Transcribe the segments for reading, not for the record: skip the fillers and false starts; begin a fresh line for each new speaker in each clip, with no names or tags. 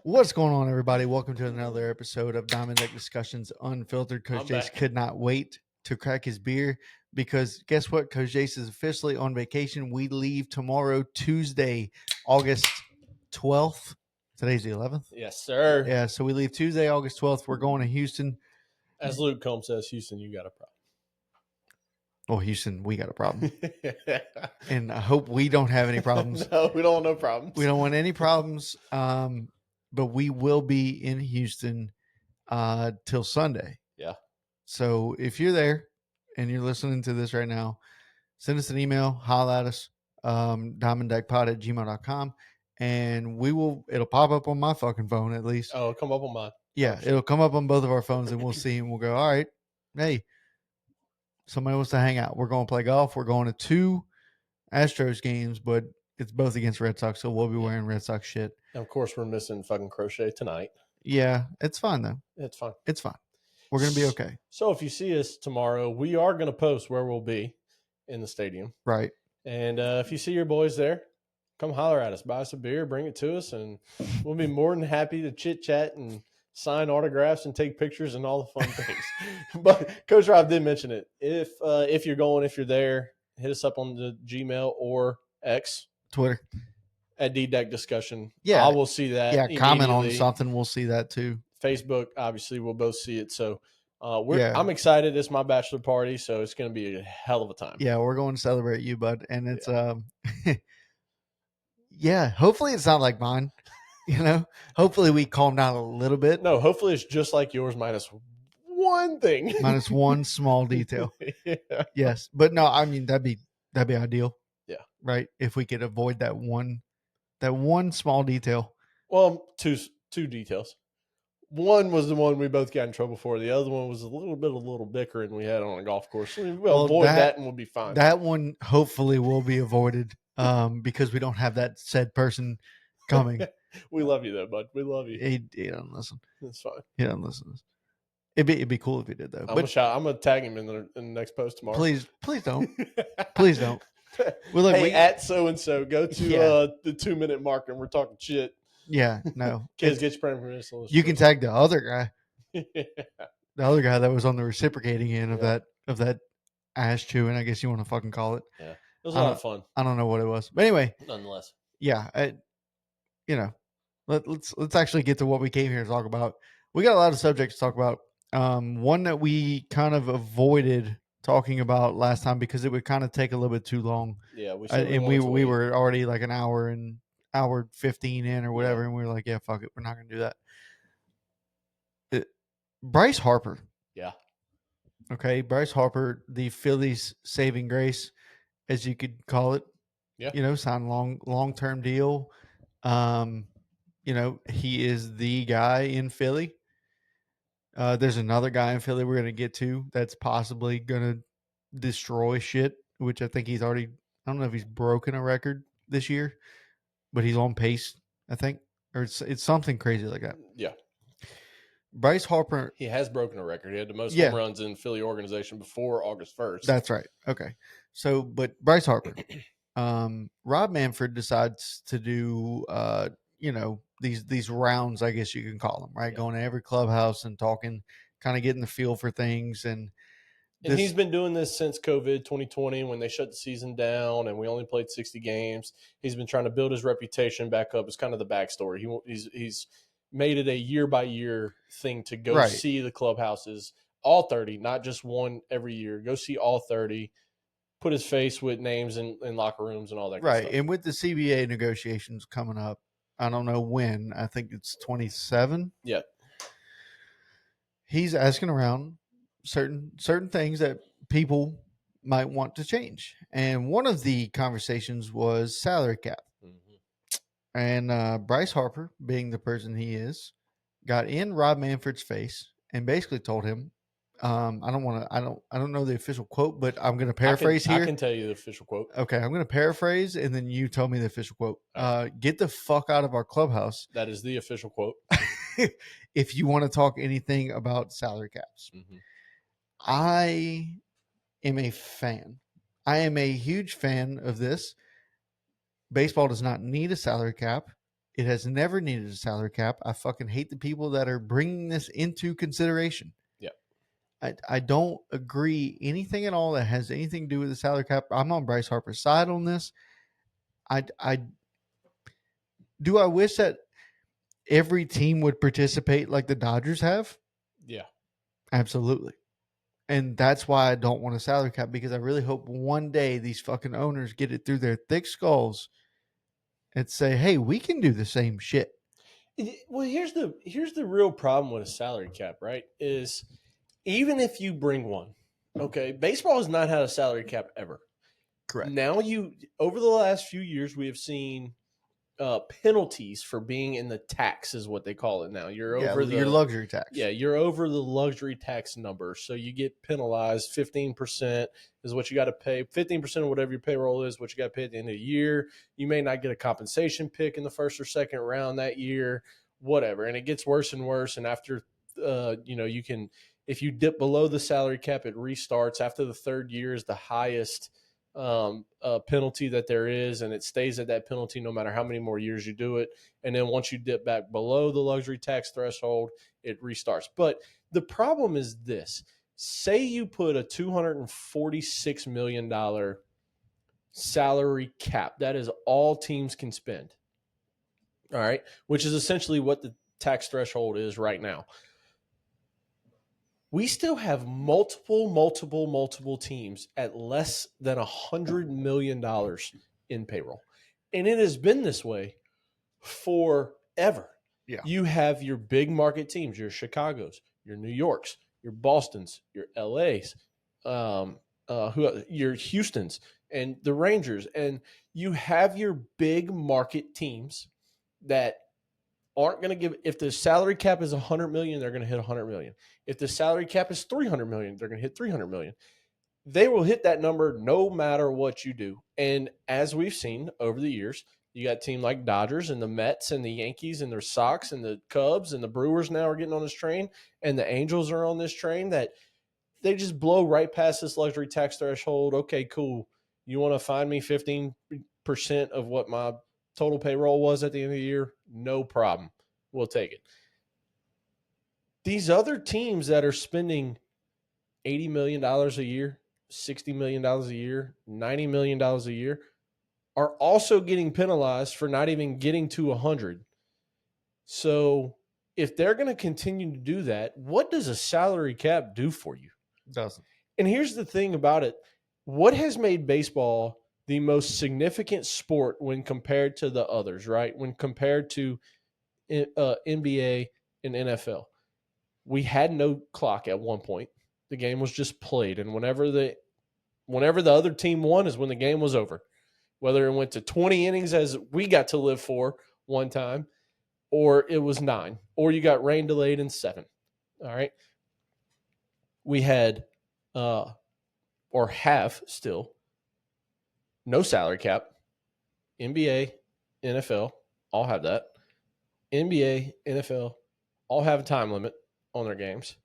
What's going on, everybody? Welcome to another episode of Diamond Deck Discussions Unfiltered. Coach
I'm
Jace
back.
could not wait to crack his beer because guess what? Coach Jace is officially on vacation. We leave tomorrow, Tuesday, August 12th. Today's the 11th.
Yes, sir.
Yeah, so we leave Tuesday, August 12th. We're going to Houston.
As Luke Combs says, Houston, you got a
Well, Houston, we got a problem.
problem.
And I hope we don't have any problems.
No, we don't want no problems.
We don't want any problems. But we will be in Houston till Sunday.
Yeah.
So if you're there and you're listening to this right now, send us an email, holla at us, diamonddeckpod@gmail.com, and it'll pop up on my fucking phone at least.
Oh, come up on mine.
Yeah, it'll come up on both of our phones and we'll see and we'll go, all right, hey, somebody wants to hang out. We're going to play golf. We're going to 2 Astros games, but it's both against Red Sox, so we'll be wearing Red Sox shit.
And of course, we're missing fucking crochet tonight.
Yeah, it's fine though.
It's fine.
It's fine. We're going to be okay.
So if you see us tomorrow, we are going to post where we'll be in the stadium.
Right.
And if you see your boys there, come holler at us, buy us a beer, bring it to us, and we'll be more than happy to chit-chat and sign autographs and take pictures and all the fun things. But Coach Rob did mention it. If you're there, hit us up on the Gmail or X,
Twitter.
at D-Deck Discussion.
Yeah.
I will see that.
Yeah, comment on
immediately.
something. We'll see that too.
Facebook, obviously, we'll both see it. So
Yeah.
I'm excited. It's my bachelor party, so it's going to be a hell of a time.
Yeah, we're going to celebrate you, bud. And it's yeah, hopefully it's not like mine. Hopefully we calm down a little bit.
No, hopefully it's just like yours minus one thing.
Minus one small detail.
Yeah.
Yes. But no, I mean that'd be ideal.
Yeah.
Right? If we could avoid that one small detail.
Well, two details. One was the one we both got in trouble for. The other one was a little bickering we had on a golf course. We'll avoid that and we'll be fine.
That one hopefully will be avoided because we don't have that said person coming.
We love you though, bud. We love you.
He doesn't listen.
It's fine.
He doesn't listen. It'd be cool if he did though.
I'm gonna tag him in the next post tomorrow.
Please don't. Please don't.
Well, look, at so and so, go to the 2-minute mark and we're talking shit.
Yeah, no.
Kids, get your permission.
You can tag the other guy.
Yeah.
The other guy that was on the reciprocating end of that ass chewing, I guess you want to fucking call it.
Yeah. It was a lot of fun.
I don't know what it was. But anyway.
Nonetheless.
Yeah. Let's actually get to what we came here to talk about. We got a lot of subjects to talk about. One that we kind of avoided talking about last time because it would kind of take a little bit too long.
Yeah.
We were already like an hour 15 in or whatever. Yeah. And we were like, yeah, fuck it. We're not going to do that. Bryce Harper.
Yeah.
Okay. Bryce Harper, the Phillies saving grace, as you could call it. Yeah. Signed long-term deal. He is the guy in Philly. There's another guy in Philly we're going to get to that's possibly going to destroy shit, which I think he's already, I don't know if he's broken a record this year, but he's on pace, I think. Or it's something crazy like that.
Yeah.
Bryce Harper.
He has broken a record. He had the most home runs in Philly organization before August 1st.
That's right. Okay. So, but Bryce Harper. Rob Manfred decides to do, these rounds, I guess you can call them, right? Yeah. Going to every clubhouse and talking, kind of getting the feel for things. And
he's been doing this since COVID 2020 when they shut the season down and we only played 60 games. He's been trying to build his reputation back up. It's kind of the backstory. He's made it a year-by-year thing to go see the clubhouses, all 30, not just one every year. Go see all 30. Put his face with names in locker rooms and all that kind of stuff.
And with the CBA negotiations coming up, I don't know when. I think it's 27.
Yeah.
He's asking around certain things that people might want to change. And one of the conversations was salary cap. Mm-hmm. And Bryce Harper, being the person he is, got in Rob Manfred's face and basically told him, I don't know the official quote, but I'm going to paraphrase here.
I can tell you the official quote.
Okay, I'm going to paraphrase, and then you tell me the official quote. Get the fuck out of our clubhouse.
That is the official quote.
If you want to talk anything about salary caps. Mm-hmm. I am a fan. I am a huge fan of this. Baseball does not need a salary cap. It has never needed a salary cap. I fucking hate the people that are bringing this into consideration.
Yeah.
I don't agree anything at all that has anything to do with the salary cap. I'm on Bryce Harper's side on this. I wish that every team would participate like the Dodgers have?
Yeah.
Absolutely. And that's why I don't want a salary cap, because I really hope one day these fucking owners get it through their thick skulls and say, hey, we can do the same shit.
Well, here's the real problem with a salary cap, right? Is even if you bring one, okay, baseball has not had a salary cap ever.
Correct.
Now over the last few years, we have seen penalties for being in the tax, is what they call it now. You're over
your luxury tax.
Yeah, you're over the luxury tax number. So you get penalized. 15% is what you got to pay. 15% of whatever your payroll is, what you got to pay at the end of the year. You may not get a compensation pick in the first or second round that year, whatever. And it gets worse and worse. And after, you can, if you dip below the salary cap, it restarts. After the third year is the highest penalty that there is, and it stays at that penalty no matter how many more years you do it. And then once you dip back below the luxury tax threshold, it restarts. But the problem is this: say you put a $246 million salary cap, that is all teams can spend, all right, which is essentially what the tax threshold is right now. We still have multiple teams at less than $100 million in payroll. And it has been this way forever.
Yeah.
You have your big market teams, your Chicagos, your New Yorks, your Bostons, your LAs, your Houstons, and the Rangers. And you have your big market teams that aren't going to give. If the salary cap is 100 million, they're going to hit 100 million. If the salary cap is 300 million, they're going to hit 300 million. They will hit that number no matter what you do. And as we've seen over the years, you got a team like Dodgers and the Mets and the Yankees and the Sox and the Cubs and the Brewers now are getting on this train, and the Angels are on this train, that they just blow right past this luxury tax threshold. Okay, cool. You want to find me 15% of what my total payroll was at the end of the year? No problem. We'll take it. These other teams that are spending $80 million a year, $60 million a year, $90 million a year are also getting penalized for not even getting to 100. So if they're going to continue to do that, what does a salary cap do for you?
It doesn't.
And here's the thing about it. What has made baseball the most significant sport when compared to the others, right? When compared to NBA and NFL. We had no clock at one point. The game was just played. And whenever the other team won is when the game was over. Whether it went to 20 innings as we got to live for one time, or it was 9, or you got rain delayed in 7. All right. We had, or have still, no salary cap. NBA, NFL, all have that. NBA, NFL, all have a time limit on their games.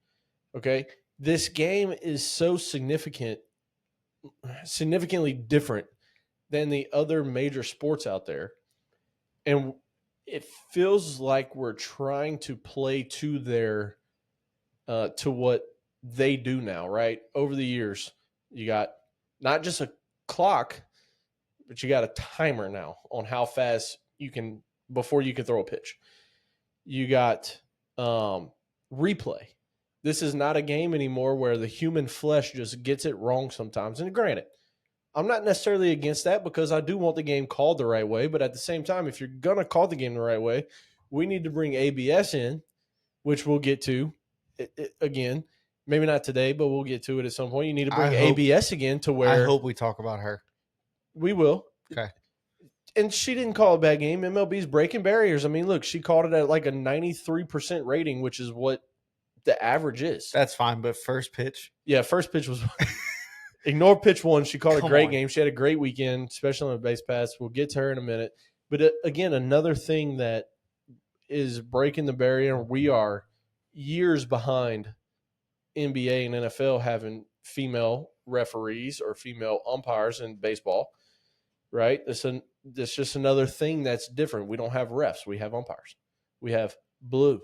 Okay. This game is so significantly different than the other major sports out there. And it feels like we're trying to play to their, to what they do now, right? Over the years, you got not just a clock, but you got a timer now on how fast you can, before you can throw a pitch. You got replay. This is not a game anymore where the human flesh just gets it wrong sometimes. And granted, I'm not necessarily against that, because I do want the game called the right way. But at the same time, if you're going to call the game the right way, we need to bring ABS in, which we'll get to again. Maybe not today, but we'll get to it at some point. You need to bring ABS again to where...
I hope we talk about her.
We will.
Okay.
And she didn't call a bad game. MLB's breaking barriers. I mean, look, she called it at like a 93% rating, which is what the average is.
That's fine, but first pitch?
Yeah, first pitch was... Ignore pitch 1. She called a great game. She had a great weekend, especially on the base pass. We'll get to her in a minute. But again, another thing that is breaking the barrier, we are years behind NBA and NFL having female referees or female umpires in baseball. right? It's just another thing that's different. We don't have refs. We have umpires. We have blue,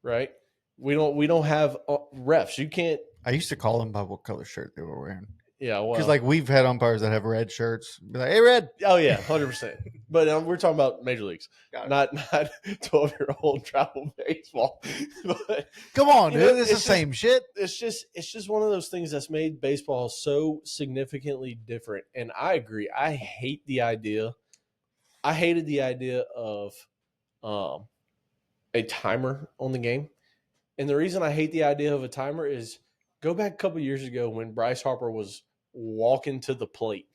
right? We don't have refs. You can't.
I used to call them by what color shirt they were wearing.
Yeah,
Because
well,
we've had umpires that have red shirts. Be like, hey, red.
oh yeah, 100%. But we're talking about major leagues, not 12-year-old travel baseball. But
come on, dude, it's the same shit.
It's just one of those things that's made baseball so significantly different. And I agree. I hated the idea of a timer on the game. And the reason I hate the idea of a timer is go back a couple years ago when Bryce Harper was walking to the plate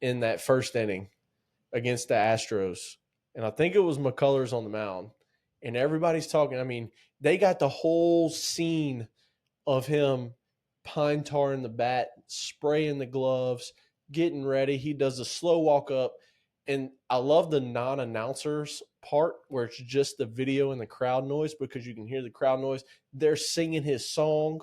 in that first inning against the Astros. And I think it was McCullers on the mound. And everybody's talking. I mean, they got the whole scene of him pine tarring the bat, spraying the gloves, getting ready. He does a slow walk up. And I love the non-announcers part where it's just the video and the crowd noise because you can hear the crowd noise. They're singing his song,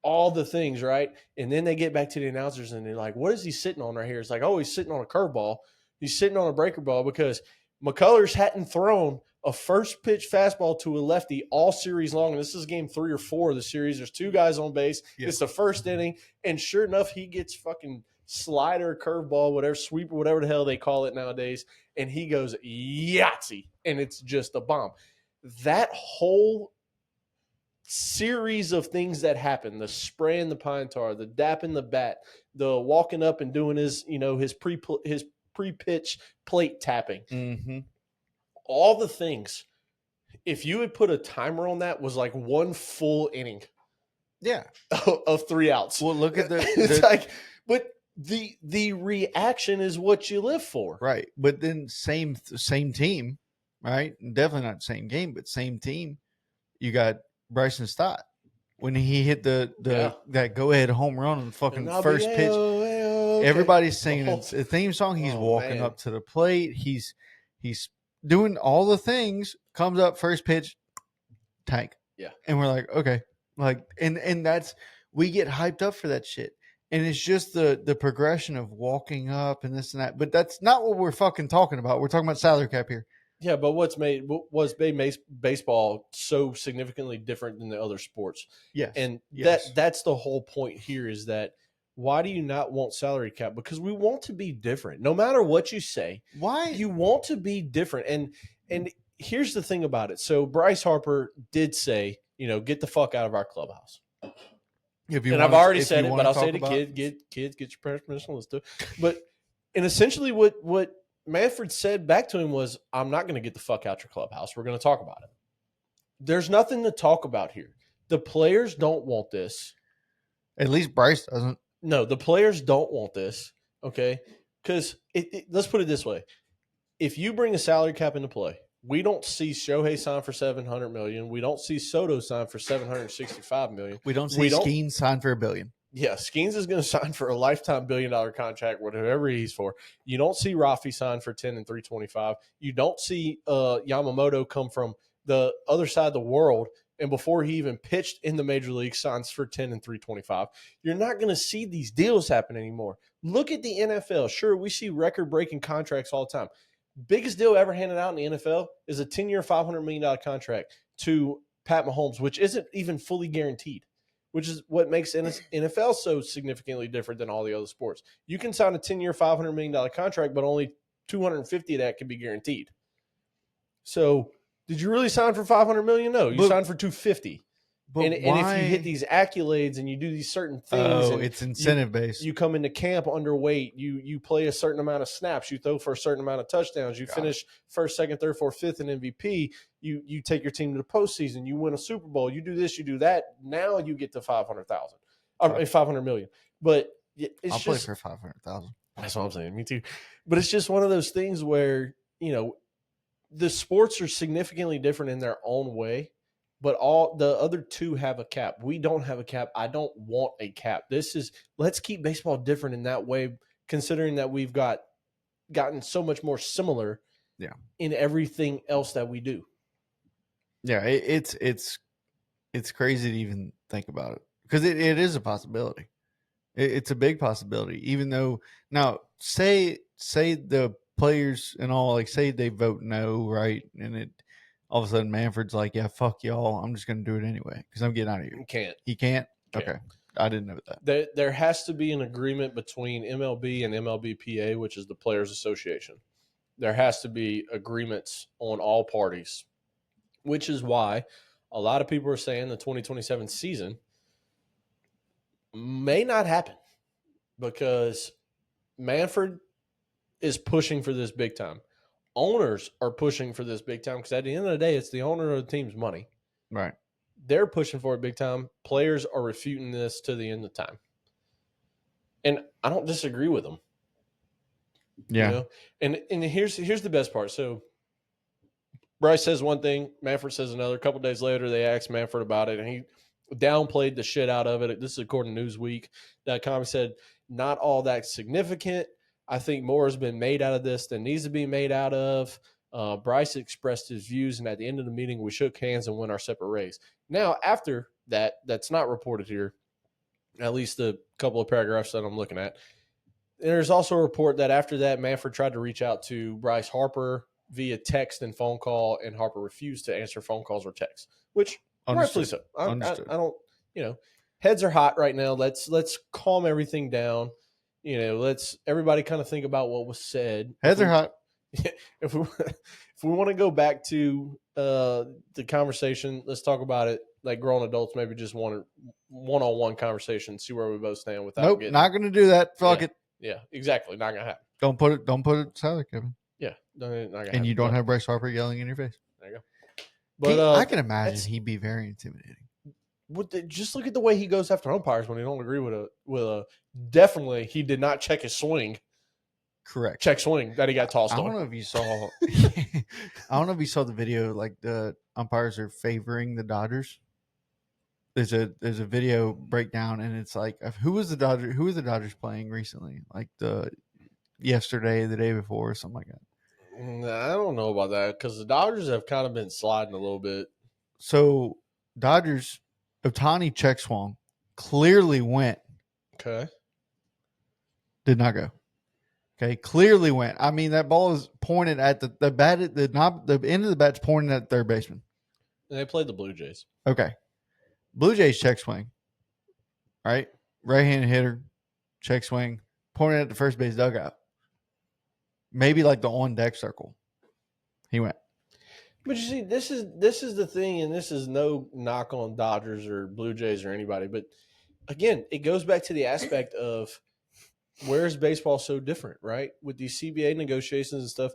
all the things, right? And then they get back to the announcers and they're like, what is he sitting on right here? It's like, oh, he's sitting on a curveball. He's sitting on a breaker ball because McCullers hadn't thrown a first pitch fastball to a lefty all series long. And this is game 3 or 4 of the series. There's 2 guys on base. Yeah. It's the first inning. And sure enough, he gets fucking slider, curveball, whatever, sweeper, whatever the hell they call it nowadays. And he goes Yahtzee. And it's just a bomb. That whole series of things that happen, the spraying the pine tar, the dapping the bat, the walking up and doing his pre-pitch plate tapping, all the things, if you had put a timer on that, was like one full inning of 3 outs.
Well, look at
it's like, but the reaction is what you live for,
right? But then same team, right? Definitely not same game, but same team. You got Bryson Stott when he hit that go ahead home run on the fucking first pitch. Okay. Everybody's singing the theme song. He's walking up to the plate. He's doing all the things. Comes up first pitch, tank.
Yeah,
and we're like, okay, and that's, we get hyped up for that shit. And it's just the progression of walking up and this and that. But that's not what we're fucking talking about. We're talking about salary cap here.
Yeah, but what's made baseball so significantly different than the other sports?
Yes,
and that's the whole point here. Is that why do you not want salary cap? Because we want to be different. No matter what you say,
why
you want to be different. And here's the thing about it. So Bryce Harper did say, get the fuck out of our clubhouse. And I've already said it, but I'll say it again. Kids, get your parents' permission. Let's do it. But and essentially, what Manfred said back to him was, I'm not going to get the fuck out your clubhouse. We're going to talk about it. There's nothing to talk about here. The players don't want this.
At least Bryce doesn't.
No, the players don't want this, okay? Because let's put it this way. If you bring a salary cap into play, we don't see Shohei sign for $700 million. We don't see Soto sign for $765 million.
We don't see Skeens sign for $1 billion.
Yeah, Skeens is going to sign for a lifetime $1 billion contract, whatever he's for. You don't see Rafi sign for $10 and $325. You don't see Yamamoto come from the other side of the world, and before he even pitched in the major league, signs for $10 and $325. You're not going to see these deals happen anymore. Look at the NFL. Sure, we see record-breaking contracts all the time. Biggest deal ever handed out in the NFL is a 10-year, $500 million contract to Pat Mahomes, which isn't even fully guaranteed, which is what makes NFL so significantly different than all the other sports. You can sign a 10-year, $500 million contract, but only $250 of that can be guaranteed. So did you really sign for $500 million? No, you signed for $250. And if you hit these accolades and you do these certain things, and
it's incentive based.
You come into camp underweight. You play a certain amount of snaps. You throw for a certain amount of touchdowns. You finish first, second, third, fourth, fifth in MVP. You take your team to the postseason. You win a Super Bowl. You do this. You do that. Now you get to $500 million. But I'll
play for $500,000.
That's what I'm saying. Me too. But it's just one of those things where the sports are significantly different in their own way. But all the other two have a cap. We don't have a cap. I don't want a cap. Let's keep baseball different in that way, considering that we've gotten so much more similar in everything else that we do.
Yeah, it's crazy to even think about it because it is a possibility. It's a big possibility. Even though now, say the players and all, like, say they vote no, right, and it all of a sudden Manfred's like, yeah, fuck y'all, I'm just gonna do it anyway because I'm getting out of here.
You can't.
He can't. Okay, I didn't know that.
There has to be an agreement between MLB and MLBPA, which is the Players Association. There has to be agreements on all parties, which is why a lot of people are saying the 2027 season may not happen because Manfred is pushing for this big time. Owners are pushing for this big time because at the end of the day, it's the owner of the team's money.
Right.
They're pushing for it big time. Players are refuting this to the end of time. And I don't disagree with them.
Yeah.
You know? And here's the best part. So Bryce says one thing, Manfred says another. A couple days later, they asked Manfred about it, and he downplayed the shit out of it. This is according to Newsweek.com. He said, not all that significant. I think more has been made out of this than needs to be made out of. Bryce expressed his views, and at the end of the meeting, we shook hands and went our separate ways. Now, after that, that's not reported here, at least the couple of paragraphs that I'm looking at. There's also a report that after that, Manfred tried to reach out to Bryce Harper via text and phone call, and Harper refused to answer phone calls or texts, which rightfully so. I don't, heads are hot right now. Let's calm everything down. Let's everybody kind of think about what was said.
Heads are hot.
If we want to go back to the conversation, let's talk about it like grown adults, maybe just one-on-one conversation, see where we both stand without getting.
Not going to do that. Fuck it.
Yeah, exactly. Not going to happen.
Don't put it silent, Kevin.
Yeah. Not gonna
and
happen.
you don't have Bryce Harper yelling in your face.
There you go. But
I can imagine he'd be very intimidating.
Just look at the way he goes after umpires when he don't agree with a definitely he did not check his swing.
Correct.
Check swing that he got tossed on.
I don't know if you saw the video, like the umpires are favoring the Dodgers. There's a video breakdown, and it's like who was the Dodgers playing recently? Like yesterday, the day before, or something like that.
I don't know about that because the Dodgers have kind of been sliding a little bit.
So Dodgers, Ohtani check swung, clearly went.
Okay.
Did not go. Okay, clearly went. I mean, that ball is pointed at the bat. The end of the bat's pointed at third baseman.
And they played the Blue Jays.
Okay, Blue Jays check swing. Right, right-handed hitter, check swing, pointed at the first base dugout. Maybe like the on deck circle. He went.
But you see, this is the thing, and this is no knock on Dodgers or Blue Jays or anybody. But again, it goes back to the aspect of where is baseball so different, right? With these CBA negotiations and stuff.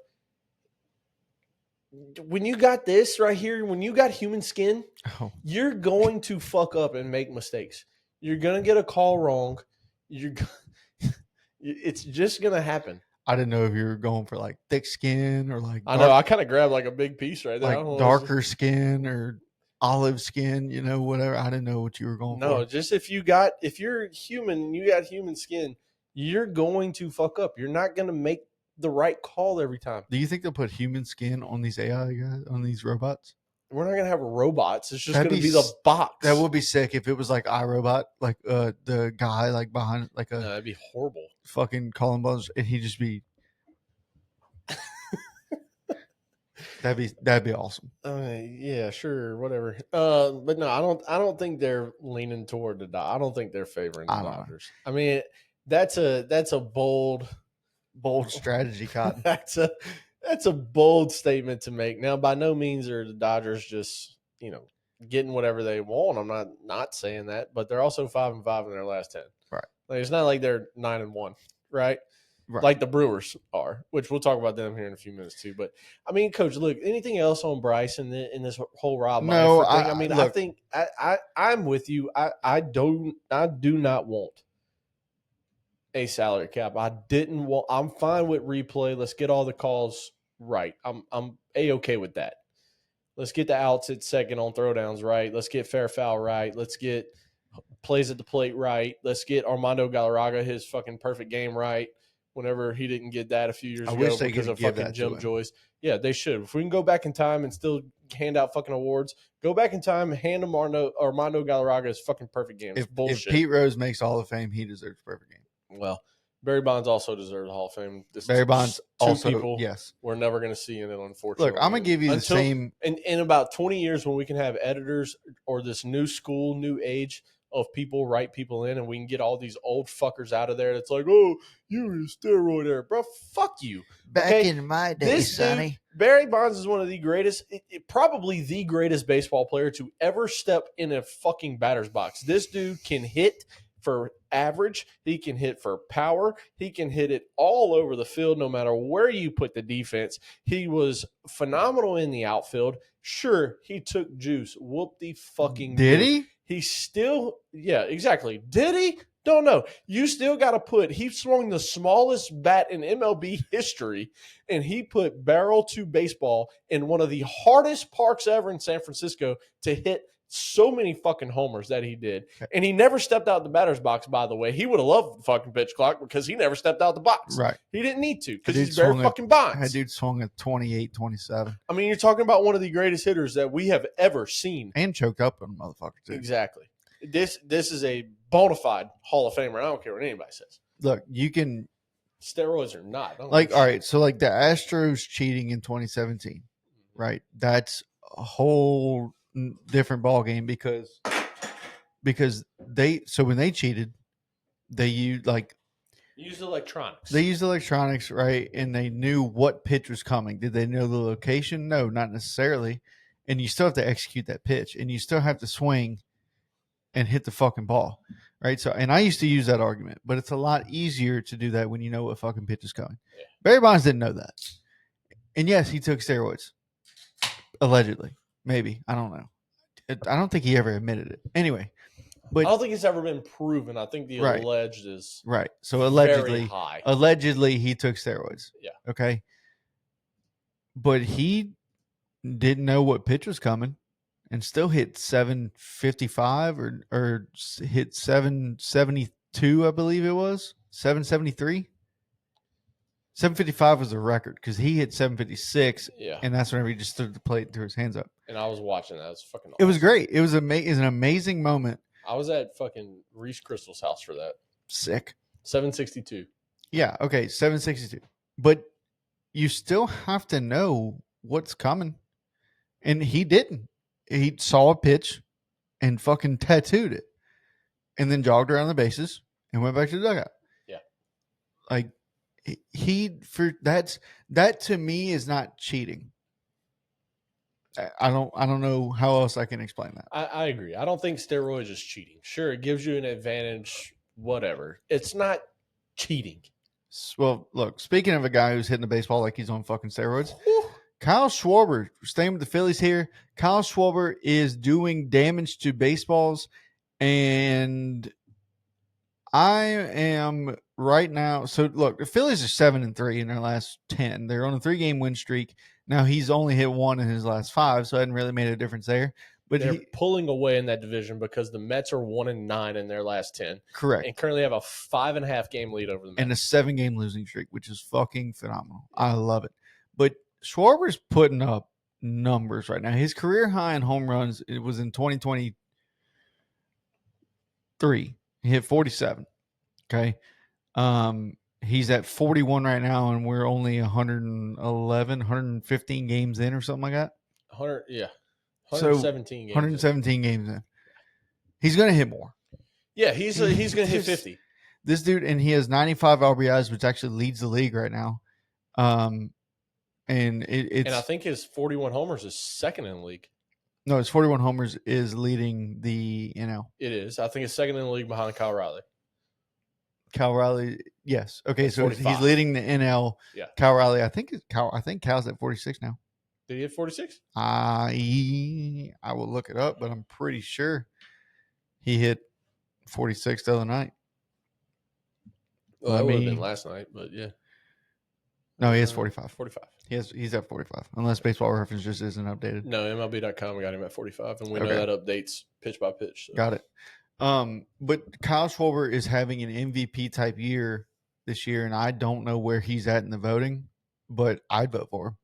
When you got this right here, when you got human skin, you're going to fuck up and make mistakes. You're going to get a call wrong. It's just going to happen.
I didn't know if you were going for like thick skin or like.
I know. I kind of grabbed like a big piece right there.
Like darker skin or olive skin, whatever. I didn't know what you were going for.
No, just if you're human, you got human skin, you're going to fuck up. You're not going to make the right call every time.
Do you think they'll put human skin on these AI guys, on these robots?
We're not going to have robots. It's just going to be the box.
That would be sick if it was like iRobot, like the guy like behind like a.
No, that'd be horrible.
Fucking calling balls, and he'd just be. That'd be awesome.
Yeah, sure, whatever. But no, I don't think they're leaning toward the Dodgers. I don't think they're favoring the Dodgers. I mean, that's a bold
strategy, Cotton.
That's a bold statement to make. Now, by no means are the Dodgers just getting whatever they want. I'm not saying that, but they're also 5-5 in their last 10.
Right.
Like, it's not like they're 9-1, right? Like the Brewers are, which we'll talk about them here in a few minutes too. But I mean, Coach, look, anything else on Bryce in this whole Rob?
No,
thing? I think I'm with you. I do not want a salary cap. I'm fine with replay. Let's get all the calls right. I'm A-okay with that. Let's get the outs at second on throwdowns right. Let's get fair foul right. Let's get plays at the plate right. Let's get Armando Galarraga his fucking perfect game right. Whenever he didn't get that a few years ago because of fucking Jim Joyce. Yeah, they should. If we can go back in time and still hand out fucking awards. Go back in time, hand him Armando Galarraga's fucking perfect game. It's bullshit.
If Pete Rose makes Hall of Fame, he deserves perfect game.
Well, Barry Bonds also deserves a Hall of Fame.
Barry Bonds also,
people
yes.
We're never going to see in it, unfortunately.
Look, I'm going to give you the same.
In about 20 years when we can have editors or this new school, new age of people write people in and we can get all these old fuckers out of there that's like, oh, you were a steroid era. Bro, fuck you.
Back in my day, Sonny.
Dude, Barry Bonds is one of the greatest, probably the greatest baseball player to ever step in a fucking batter's box. This dude can hit for average. He can hit for power. He can hit it all over the field, no matter where you put the defense. He was phenomenal in the outfield. Sure, he took juice. Whoop the fucking
Did he?
He still, yeah, exactly. Did he? Don't know. You still got to he swung the smallest bat in MLB history, and he put barrel to baseball in one of the hardest parks ever in San Francisco to hit so many fucking homers that he did. And he never stepped out the batter's box, by the way. He would have loved the fucking pitch clock because he never stepped out the box.
Right.
He didn't need to because he's Barry fucking Bonds.
That dude swung at 28, 27.
I mean, you're talking about one of the greatest hitters that we have ever seen.
And choked up on a motherfucker, too.
Exactly. This is a bona fide Hall of Famer. I don't care what anybody says.
Look, you can.
Steroids or not.
All right. So, the Astros cheating in 2017, right? That's a whole different ball game because when they cheated, they used
electronics.
They used electronics, right? And they knew what pitch was coming. Did they know the location? No, not necessarily. And you still have to execute that pitch, and you still have to swing and hit the fucking ball, right? So, and I used to use that argument, but it's a lot easier to do that when you know what fucking pitch is coming. Yeah. Barry Bonds didn't know that, and yes, he took steroids, allegedly. Maybe. I don't know. I don't think he ever admitted it. Anyway. But
I don't think it's ever been proven. I think the alleged is
right. So allegedly,
very high.
Allegedly, he took steroids.
Yeah.
Okay. But he didn't know what pitch was coming and still hit 755 or hit 772, I believe it was. 773. 755 was the record because he hit 756, and that's whenever he just stood at the plate and threw his hands up.
And I was watching that. It was fucking awesome.
It was great. It was an amazing moment.
I was at fucking Reese Crystal's house for that.
Sick.
762.
Yeah, okay, 762. But you still have to know what's coming. And he didn't. He saw a pitch and fucking tattooed it. And then jogged around the bases and went back to the dugout.
Yeah.
That to me is not cheating. I don't know how else I can explain that.
I agree. I don't think steroids is cheating. Sure, it gives you an advantage, whatever. It's not cheating.
Well, look, speaking of a guy who's hitting the baseball like he's on fucking steroids, Kyle Schwarber, staying with the Phillies here. Kyle Schwarber is doing damage to baseballs, and I am right now. So look, the Phillies are 7-3 in their last 10. They're on a 3-game win streak. Now he's only hit 1 in his last 5, so it hadn't really made a difference there. But
they're pulling away in that division because the Mets are 1-9 in their last 10.
Correct.
And currently have a 5.5 game lead over the Mets.
And a 7-game losing streak, which is fucking phenomenal. I love it. But Schwarber's putting up numbers right now. His career high in home runs, it was in 2023. He hit 47. Okay. He's at 41 right now, and we're only 115 games in or something like that.
117 games.
117 games in. He's going to hit more.
Yeah, he's going to hit 50.
This dude, and he has 95 RBIs, which actually leads the league right now. And I
think his 41 homers is second in the league.
No, his 41 homers is leading the NL.
It is. I think it's second in the league behind Kyle Riley.
Kyle Riley, yes. Okay, so
45.
he's leading the NL.
Yeah.
Kyle Riley, I think Cal's at 46 now.
Did he hit 46?
I will look it up, but I'm pretty sure he hit 46 the other night.
Well, that would have been last night, but yeah.
No, he has 45.
45.
He's at 45, unless Baseball Reference just isn't updated.
No, MLB.com got him at 45, and we know that updates pitch by pitch. So.
Got it. But Kyle Schwarber is having an MVP type year this year, and I don't know where he's at in the voting, but I'd vote for him.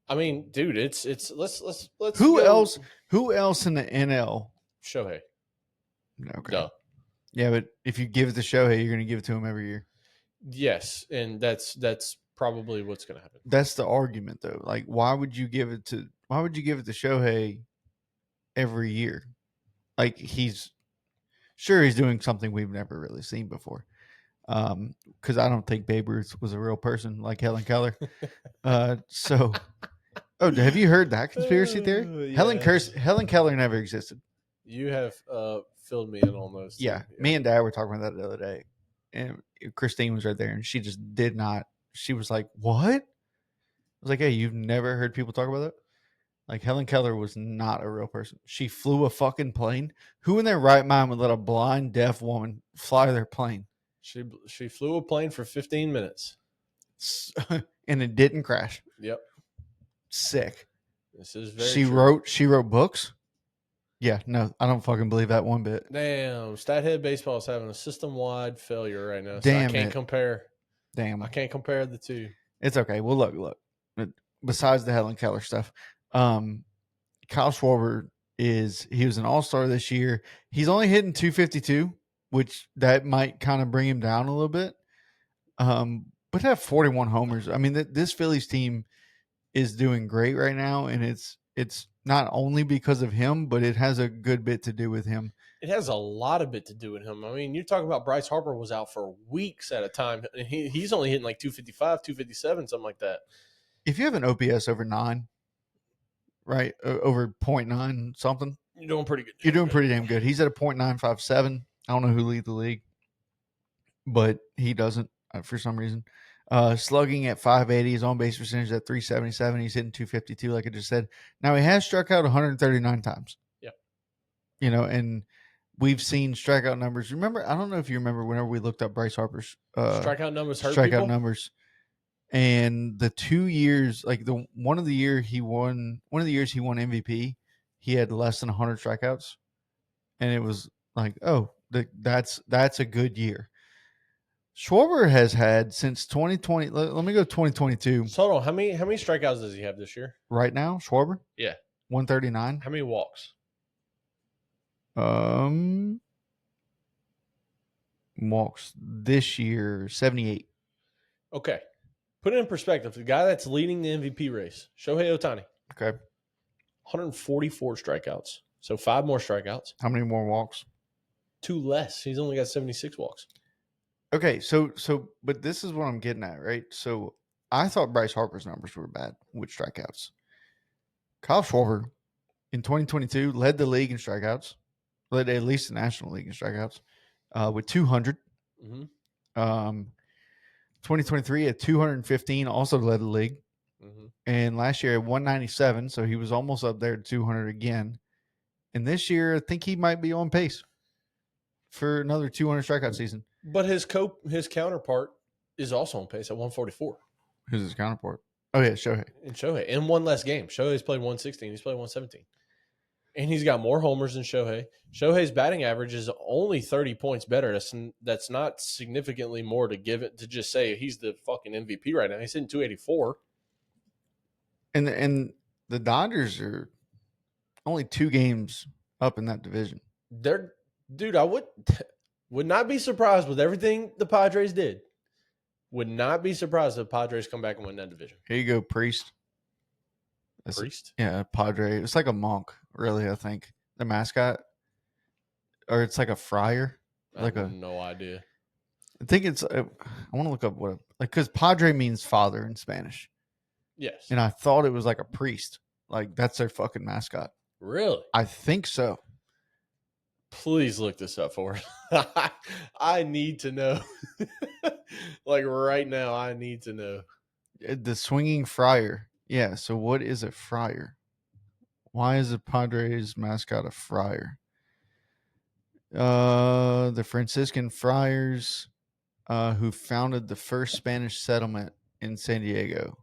I mean, dude, it's let's
Who
go.
else? Who else in the NL?
Shohei.
Okay.
Duh.
Yeah, but if you give it to Shohei, you're going to give it to him every year.
Yes, and that's probably what's going to happen.
That's the argument, though. Like, why would you give it to Shohei every year? Like, he's doing something we've never really seen before. Because I don't think Babe Ruth was a real person like Helen Keller. So, have you heard that conspiracy theory?
Yes.
Helen Keller never existed.
You have filled me in on those.
Yeah,
too.
me and Dad were talking about that the other day, and Christine was right there, and she just did not. She was like, "What?" I was like, "Hey, you've never heard people talk about that?" Like Helen Keller was not a real person. She flew a fucking plane. Who in their right mind would let a blind, deaf woman fly their plane?
She flew a plane for 15 minutes.
And it didn't crash.
Yep.
Sick.
This is very true.
She wrote books. Yeah, no, I don't fucking believe that one bit.
Damn, Stathead Baseball is having a system-wide failure right now. So
Damn
I can't
it.
compare.
Damn.
I can't compare the two.
It's okay. Well, look. Besides the Helen Keller stuff, Kyle Schwarber he was an all-star this year. He's only hitting 252, which that might kind of bring him down a little bit. But have 41 homers. I mean, this Phillies team is doing great right now, and it's not only because of him, but it has a good bit to do with him.
It has a lot of bit to do with him. I mean, you're talking about Bryce Harper was out for weeks at a time, and he's only hitting like 255, 257, something like that.
If you have an OPS over 9, right, over 0.9 something,
you're doing pretty good.
You're doing pretty damn good. He's at a .957. I don't know who leads the league, but he doesn't for some reason. Slugging at 580, his on base percentage at 377. He's hitting 252, like I just said. Now he has struck out 139 times.
Yeah.
And we've seen strikeout numbers. Remember, I don't know if you remember whenever we looked up Bryce Harper's
strikeout numbers hurt people?
numbers. And the 2 years, like one of the years he won MVP, he had less than 100 strikeouts. And it was like, oh, that's a good year. Schwarber has had since 2020. Let me go 2022.
So hold on, how many strikeouts does he have this year?
Right now, Schwarber?
Yeah.
139.
How many walks?
Walks this year 78.
Okay. Put it in perspective. The guy that's leading the MVP race, Shohei Ohtani.
Okay.
144 strikeouts. So 5 more strikeouts.
How many more walks?
2 less. He's only got 76 walks.
Okay, so but this is what I'm getting at, right? So I thought Bryce Harper's numbers were bad with strikeouts. Kyle Schwarber in 2022 led the league in strikeouts, led at least the National League in strikeouts, with 200.
Mm-hmm.
2023 at 215 also led the league.
Mm-hmm.
And last year at 197, so he was almost up there to 200 again. And this year, I think he might be on pace for another 200 strikeout season.
But his counterpart is also on pace at 144.
Who's his counterpart? Oh, yeah, Shohei.
And Shohei. In one less game. Shohei's played 116. He's played 117. And he's got more homers than Shohei. Shohei's batting average is only 30 points better. That's not significantly more to give it to just say he's the fucking MVP right now. He's hitting 284.
And the Dodgers are only 2 games up in that division.
Dude, I would not be surprised with everything the Padres did. Would not be surprised if the Padres come back and win that division.
Here you go, Priest.
Priest?
Yeah, Padre. It's like a monk, really, I think. The mascot. Or it's like a friar.
I have no idea.
I think it's, I want to look up because Padre means father in Spanish.
Yes.
And I thought it was like a priest. Like that's their fucking mascot.
Really?
I think so.
Please look this up for us. I need to know. Like right now, I need to know.
The swinging friar. Yeah. So what is a friar? Why is the Padres mascot a friar? The Franciscan friars who founded the first Spanish settlement in San Diego.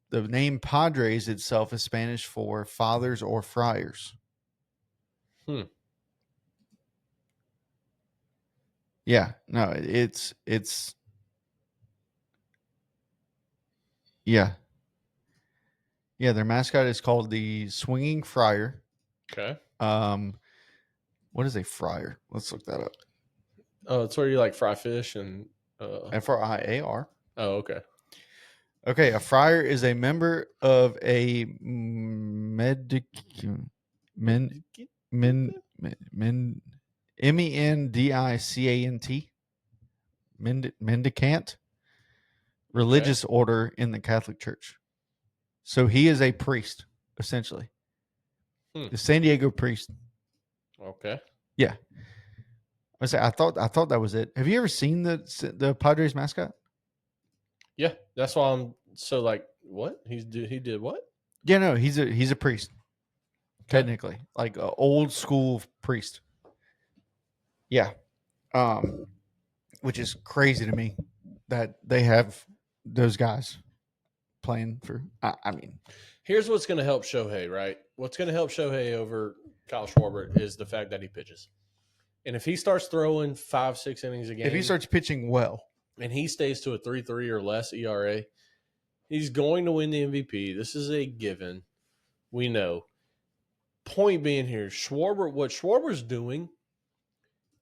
The name Padres itself is Spanish for fathers or friars. Yeah, no, it's yeah. Yeah, their mascot is called the Swinging Friar.
Okay.
What is a friar? Let's look that up.
Oh, it's where you like fry fish and.
Friar.
Oh, okay.
Okay, a friar is a member of a men mendicant mendicant religious order in the Catholic Church. So he is a priest, essentially. The San Diego priest.
Okay.
Yeah. I thought that was it. Have you ever seen the Padres mascot?
Yeah, that's why I'm so like, what? He did what?
Yeah, no, he's a priest.
Okay.
Technically, like an old school priest. Yeah. Which is crazy to me that they have those guys playing for. I mean,
here's what's going to help Shohei, right? What's going to help Shohei over Kyle Schwarber is the fact that he pitches. And if he starts throwing 5-6 innings a game,
if he starts pitching well,
and he stays to a 3.3 or less ERA, he's going to win the MVP. This is a given. We know. Point being here, what Schwarber's doing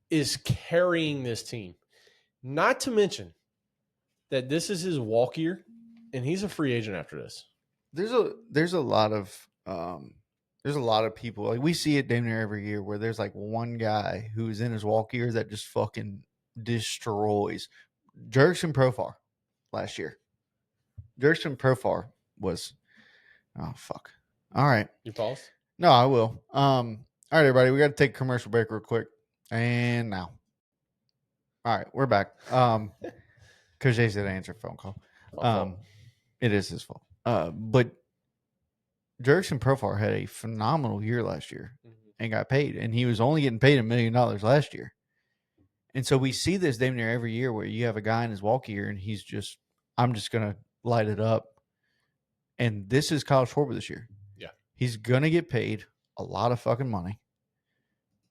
is carrying this team. Not to mention that this is his walk year, and he's a free agent after this.
there's a lot of people, like we see it damn near every year, where there's like one guy who's in his walk year that just fucking destroys. Jurickson Profar last year. Jurickson Profar was fuck. All right.
You pause?
No, I will. All right, everybody, we got to take a commercial break real quick. And now. All right, we're back. Because Jay said answer phone call. It is his fault. But Jurickson Profar had a phenomenal year last year and got paid, and he was only getting paid $1 million last year. And so we see this damn near every year where you have a guy in his walk year and he's just, I'm just gonna light it up. And this is Kyle Schwarber this year.
Yeah,
he's gonna get paid a lot of fucking money,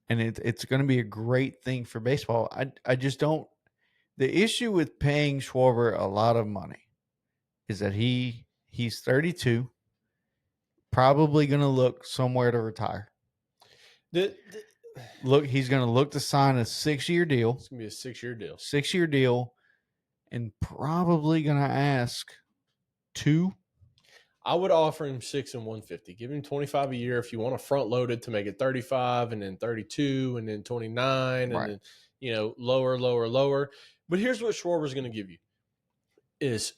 and it's gonna be a great thing for baseball. I just don't. The issue with paying Schwarber a lot of money is that he's 32, probably going to look somewhere to retire. He's going to look to sign a 6-year deal.
It's going to be a 6-year deal.
6-year deal, and probably going to ask 2.
I would offer him 6 and 150. Give him 25 a year if you want to front load it to make it 35 and then 32 and then 29 and then lower. But here's what Schwarber's going to give you is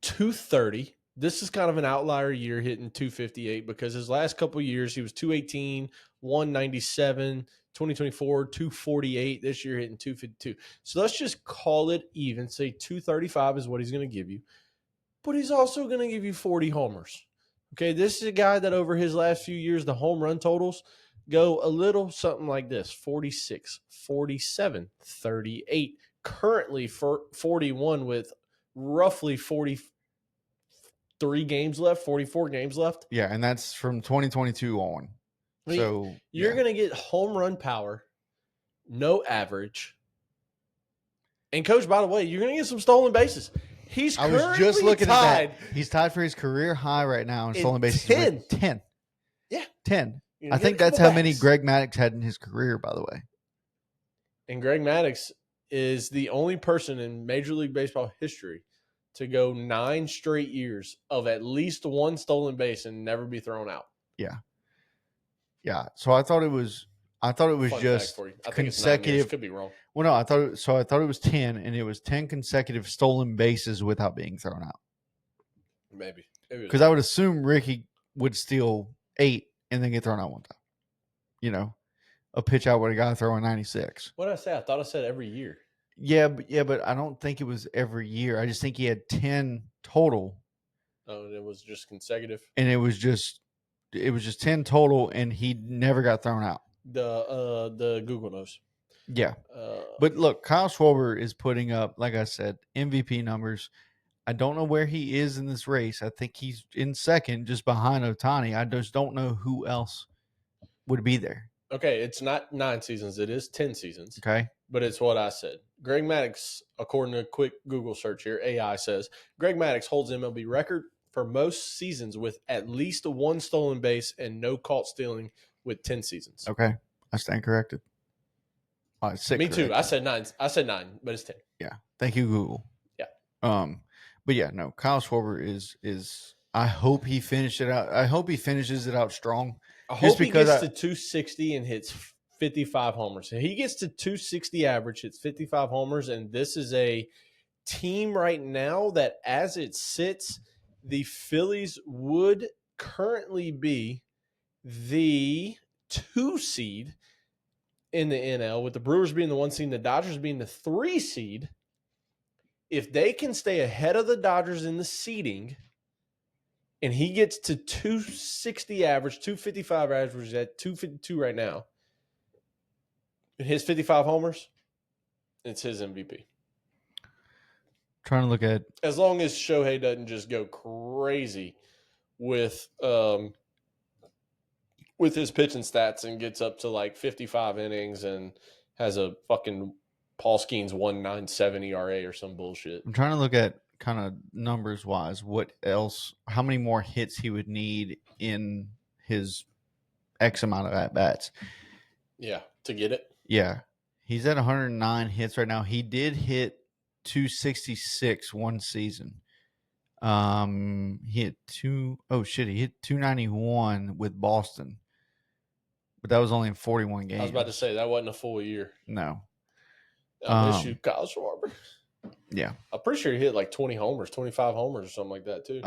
230. This is kind of an outlier year hitting 258 because his last couple of years he was 218, 197, 2024, 248. This year hitting 252. So let's just call it even. Say 235 is what he's going to give you. But he's also going to give you 40 homers. Okay, this is a guy that over his last few years, the home run totals go a little something like this: 46, 47, 38. Currently for 41 with roughly 43 games left, 44 games left.
Yeah, and that's from 2022 on.
I mean, so you're going to get home run power, no average. And coach, by the way, you're going to get some stolen bases. I was just looking at that.
He's tied for his career high right now in stolen bases. 10.
Yeah.
10. I think that's how many Greg Maddux had in his career, by the way.
And Greg Maddux is the only person in Major League Baseball history to go 9 straight years of at least one stolen base and never be thrown out.
Yeah. Yeah. So I thought it was just consecutive.
Could be wrong.
Well, no, I thought it was 10, and it was 10 consecutive stolen bases without being thrown out.
Maybe.
Because I would assume Ricky would steal 8 and then get thrown out one time. You know, a pitch out with a guy throwing 96.
What did I say? I thought I said every year.
Yeah, but I don't think it was every year. I just think he had 10 total.
Oh, and it was just consecutive?
And it was just 10 total, and he never got thrown out.
The Google knows.
Yeah. But look, Kyle Schwarber is putting up, like I said, MVP numbers. I don't know where he is in this race. I think he's in second, just behind Ohtani. I just don't know who else would be there.
Okay, it's not 9 seasons. It is 10 seasons.
Okay.
But it's what I said. Greg Maddux, according to a quick Google search here, AI says, Greg Maddux holds MLB record for most seasons with at least one stolen base and no caught stealing with 10 seasons.
Okay. I stand corrected. I sit
Me too.
corrected.
I said 9. I said 9, but it's 10.
Yeah. Thank you, Google.
Yeah.
But yeah, no, Kyle Schwarber is I hope he finished it out. I hope he finishes it out strong.
I hope he gets to 260 and hits 55 homers. If he gets to 260 average, hits 55 homers, and this is a team right now that, as it sits, the Phillies would currently be the 2 seed in the NL, with the Brewers being the 1 seed and the Dodgers being the 3 seed. If they can stay ahead of the Dodgers in the seeding, and he gets to 260 average, 255 average, at 252 right now, and his 55 homers, it's his MVP.
Trying to look at,
as long as Shohei doesn't just go crazy with his pitching stats and gets up to like 55 innings and has a fucking Paul Skeens 1.97 ERA or some bullshit.
I'm trying to look at kind of numbers wise, what else, how many more hits he would need in his X amount of at bats.
Yeah, to get it.
Yeah. He's at 109 hits right now. He did hit 266 one season. He hit he hit 291 with Boston. But that was only in 41 games.
I was about to say that wasn't a full year.
No.
I miss you, Kyle Schwarber.
Yeah.
I'm pretty sure he hit like 20 homers, 25 homers or something like that too.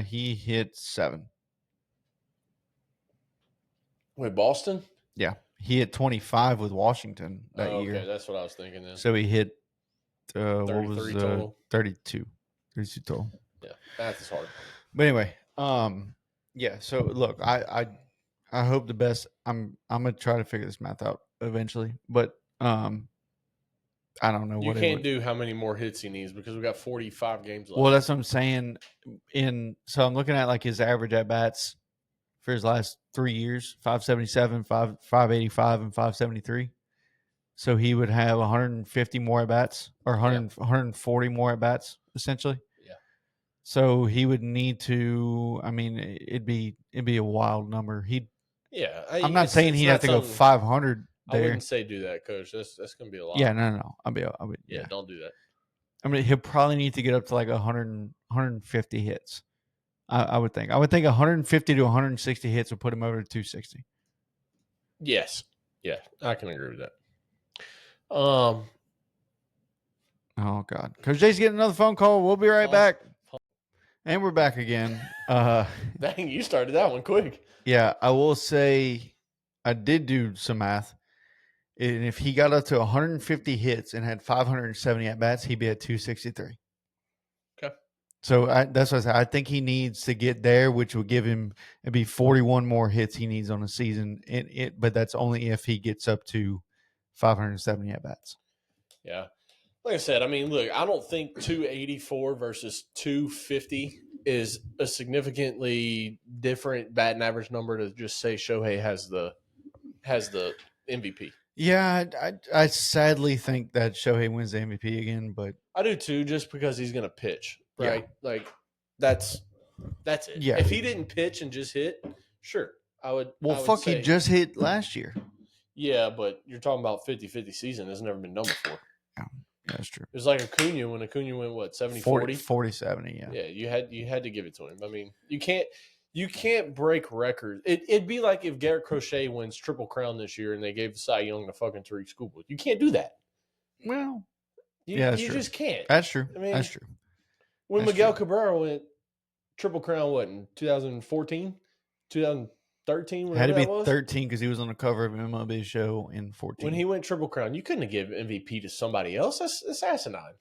He hit 7.
With Boston?
Yeah. He hit 25 with Washington that year.
Okay, that's what I was thinking then.
So he hit
33 total.
32 total.
Yeah, math is hard.
But anyway, yeah. So look, I hope the best. I'm gonna try to figure this math out eventually, but I don't know.
You can't do how many more hits he needs because we got 45 games left.
Well, that's what I'm saying. So I'm looking at like his average at bats for his last 3 years: 577, 585, and 573. So he would have 150 more at bats, or 140 more at bats, essentially.
Yeah.
So he would need to. I mean, it'd be a wild number. I'm not saying he'd have to go 500. There.
I wouldn't say do that, Coach. That's going to be a lot.
Yeah, no.
Yeah, don't do that.
I mean, he'll probably need to get up to like 150 hits. I would think. I would think 150 to 160 hits would put him over to 260.
Yes. Yeah, I can agree with that.
Oh God, Coach Jay's getting another phone call. We'll be right back, and we're back again.
Dang, you started that one quick.
Yeah, I will say, I did do some math, and if he got up to 150 hits and had 570 at bats, he'd be at 263.
Okay.
So that's what I said. I think he needs to get there, which will give him it'd be 41 more hits he needs on a season. But that's only if he gets up to 570 at bats.
Yeah. Like I said, I mean, look, I don't think 284 versus 250 is a significantly different batting average number to just say Shohei has the MVP.
Yeah, I sadly think that Shohei wins the MVP again, but
I do too, just because he's going to pitch, right?
Yeah.
Like that's it.
Yeah.
If he didn't pitch and just hit, sure, I would.
Well,
I would say,
he just hit last year.
Yeah, but you're talking about 50-50 season. It's never been done before.
Yeah, that's true.
It was like Acuna when Acuna went, what, 70-40?
40-70, yeah.
Yeah, you had to give it to him. I mean, you can't break records. It'd be like if Garrett Crochet wins Triple Crown this year and they gave Cy Young to fucking Tariq Schoolboy. You can't do that.
Well,
you
true.
just can't.
That's true.
I mean,
that's true.
When Miguel Cabrera went Triple Crown, what, in 2014? 2013?
Had to be 13 because he was on the cover of MLB show in 14.
When he went Triple Crown, you couldn't have given MVP to somebody else. That's asinine.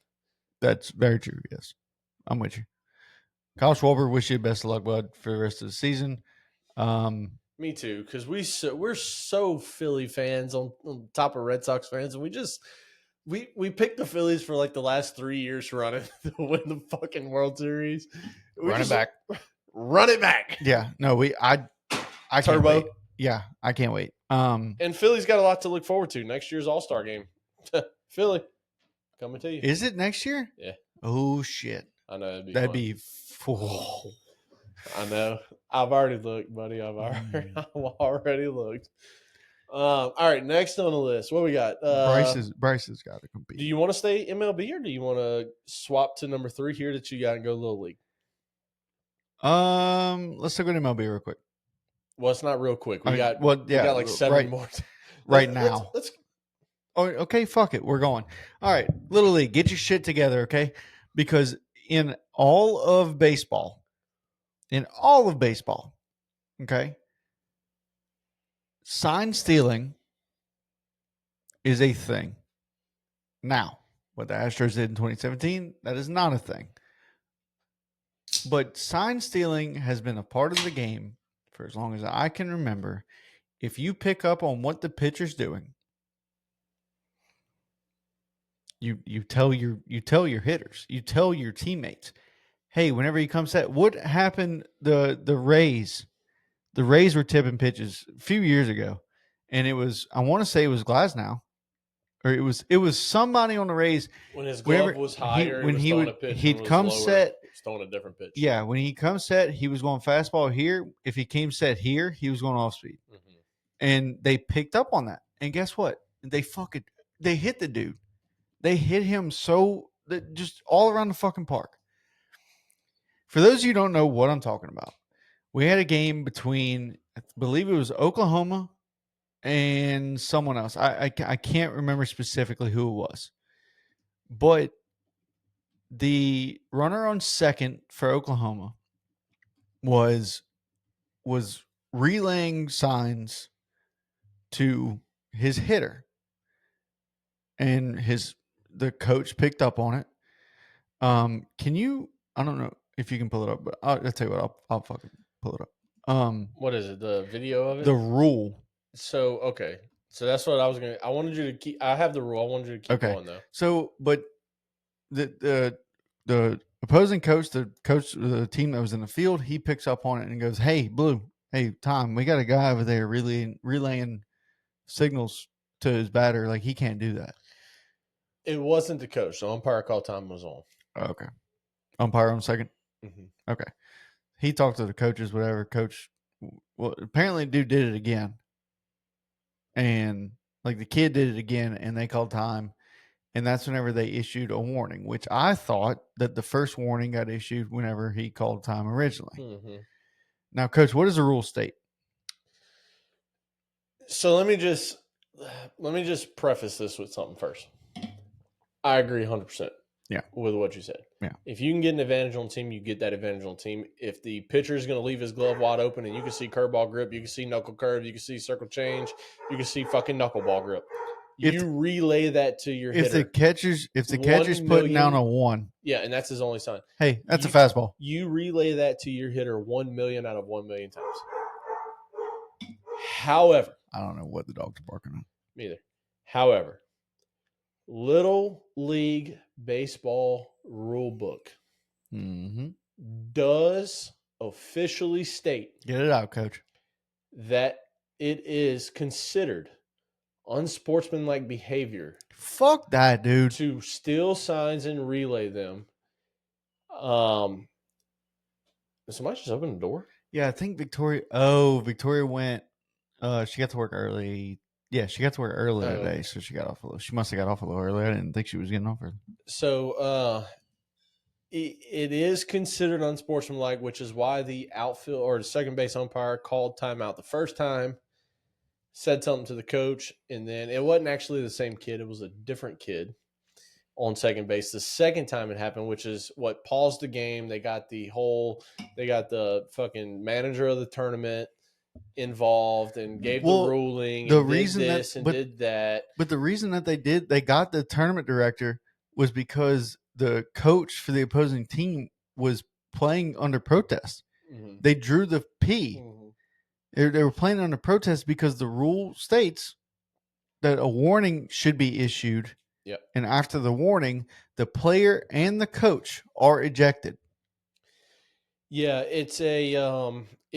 That's very true, yes. I'm with you. Kyle Schwarber, wish you the best of luck, bud, for the rest of the season.
Me too, because we're so Philly fans on top of Red Sox fans, and we picked the Phillies for like the last 3 years running to win the fucking World Series.
Run it back.
Yeah,
no, I
Turbo.
Can't wait. Yeah, I can't wait.
And Philly's got a lot to look forward to. Next year's All-Star game. Philly, coming to you.
Is it next year?
Yeah.
Oh shit.
I know.
That'd be full.
I know. I've already looked, buddy. I've already looked. All right, next on the list, what we got?
Bryce has got to
Do
compete.
you want to stay MLB or do you want to swap to number 3 here that you got and go Little League?
Let's look at MLB real quick.
Well, it's not real quick. We got like 7
right,
more.
Right now.
Let's.
Oh, okay, fuck it. We're going. All right, Little League, get your shit together, okay? Because in all of baseball, okay, sign stealing is a thing. Now, what the Astros did in 2017, that is not a thing. But sign stealing has been a part of the game for as long as I can remember. If you pick up on what the pitcher's doing, you tell your hitters, you tell your teammates, hey, whenever he comes set, what happened? The Rays were tipping pitches a few years ago, and it was, I want to say it was Glasnow, or it was somebody on the Rays.
When his glove was higher,
he'd come lower, set,
he was throwing a different pitch.
Yeah, when he comes set, he was going fastball here. If he came set here, he was going off speed, and they picked up on that. And guess what? They hit the dude. They hit him just all around the fucking park. For those of you who don't know what I'm talking about, we had a game between, I believe it was Oklahoma and someone else. I can't remember specifically who it was. But the runner on second for Oklahoma was relaying signs to his hitter. And the coach picked up on it. Can you, I don't know if you can pull it up, but I'll tell you what, I'll fucking pull it up.
What is it? The video of it?
The rule.
So, okay. So that's what I wanted you to keep. I have the rule. I wanted you to keep going though.
So, but the opposing coach, the team that was in the field, he picks up on it and goes, "Hey, Blue, hey, Tom, we got a guy over there relaying signals to his batter. Like, he can't do that."
It wasn't the coach. The umpire call time was on.
Okay. Umpire on second?
Mm-hmm.
Okay. He talked to the coaches, whatever. Coach, well, apparently dude did it again. And, like, the kid did it again, and they called time. And that's whenever they issued a warning, which I thought that the first warning got issued whenever he called time originally. Mm-hmm. Now, Coach, what does the rule state?
So let me just preface this with something first. I agree 100%.
Yeah.
With what you said.
Yeah.
If you can get an advantage on the team, you get that advantage on the team. If the pitcher is going to leave his glove wide open and you can see curveball grip, you can see knuckle curve, you can see circle change, you can see fucking knuckleball grip. You relay that to your hitter.
If the catcher's putting down a 1.
Yeah, and that's his only sign.
Hey, that's a fastball.
You relay that to your hitter 1 million out of 1 million times. However,
I don't know what the dogs are barking on.
Me either. However, Little League Baseball rule book does officially state,
get it out, Coach,
that it is considered unsportsmanlike behavior.
Fuck that, dude.
To steal signs and relay them. Did somebody just open the door?
Yeah, I think Victoria went. She got to work early. Yeah, she got to work early today, so she got off a little. She must have got off a little early. I didn't think she was getting off early.
So, it is considered unsportsmanlike, which is why the outfield or the second base umpire called timeout the first time, said something to the coach, and then it wasn't actually the same kid. It was a different kid on second base. The second time it happened, which is what paused the game. They got the fucking manager of the tournament involved and gave the ruling.
The
and
reason
did this and did that.
But the reason that they got the tournament director was because the coach for the opposing team was playing under protest. Mm-hmm. They drew the P. Mm-hmm. They were playing under protest because the rule states that a warning should be issued.
Yep.
And after the warning, the player and the coach are ejected.
Yeah, it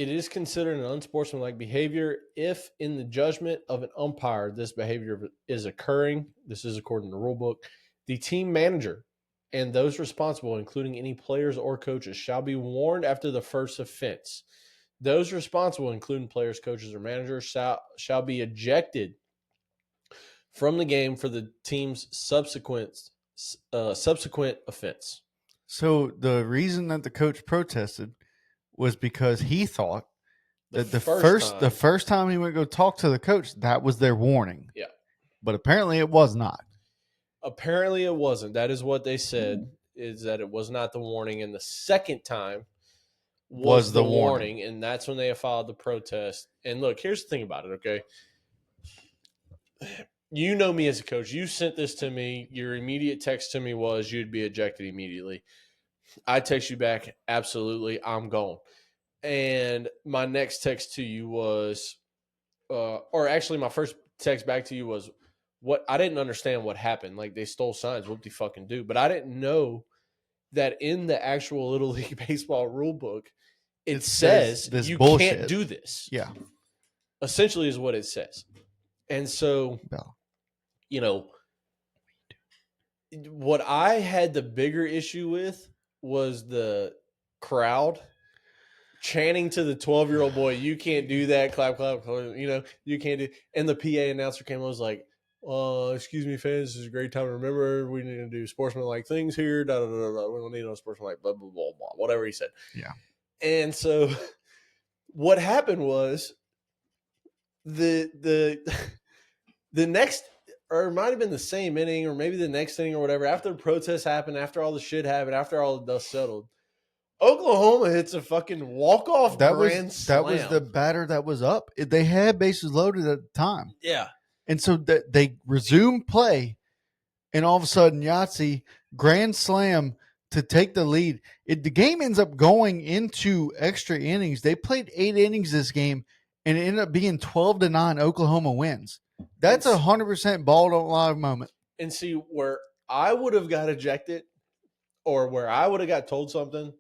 is considered an unsportsmanlike behavior if, in the judgment of an umpire, this behavior is occurring. This is according to the rule book. The team manager and those responsible, including any players or coaches, shall be warned after the first offense. Those responsible, including players, coaches, or managers, shall be ejected from the game for the team's subsequent offense.
So the reason that the coach protested was because he thought that the first time he went to go talk to the coach, that was their warning.
Yeah.
But apparently it was not.
Apparently it wasn't. That is what they said, is that it was not the warning. And the second time was the warning. And that's when they filed the protest. And look, here's the thing about it, okay? You know me as a coach. You sent this to me. Your immediate text to me was you'd be ejected immediately. I text you back, absolutely, I'm gone. And my next text to you was, or actually my first text back to you was, what I didn't understand what happened. Like, they stole signs, whoop de fucking do. But I didn't know that in the actual Little League Baseball rule book, it says you bullshit. Can't do this.
Yeah.
Essentially is what it says. And so, you know, what I had the bigger issue with was the crowd chanting to the 12-year-old boy, you can't do that, clap, clap, clap, you know, you can't do. And the PA announcer came and was like, excuse me, fans, this is a great time to remember. We need to do sportsmanlike things here. Da, da, da, da. We don't need no sportsmanlike, blah, blah, blah, blah, whatever he said.
Yeah.
And so what happened was the next, or it might have been the same inning, or maybe the next inning or whatever, after the protest happened, after all the shit happened, after all the dust settled, Oklahoma hits a fucking walk-off grand slam.
That was the batter that was up. They had bases loaded at the time.
Yeah.
And so they resumed play, and all of a sudden, Yahtzee, grand slam to take the lead. The game ends up going into extra innings. They played 8 innings this game, and it ended up being 12-9. Oklahoma wins. That's 100% ball don't lie moment.
And see, where I would have got ejected, or where I would have got told something,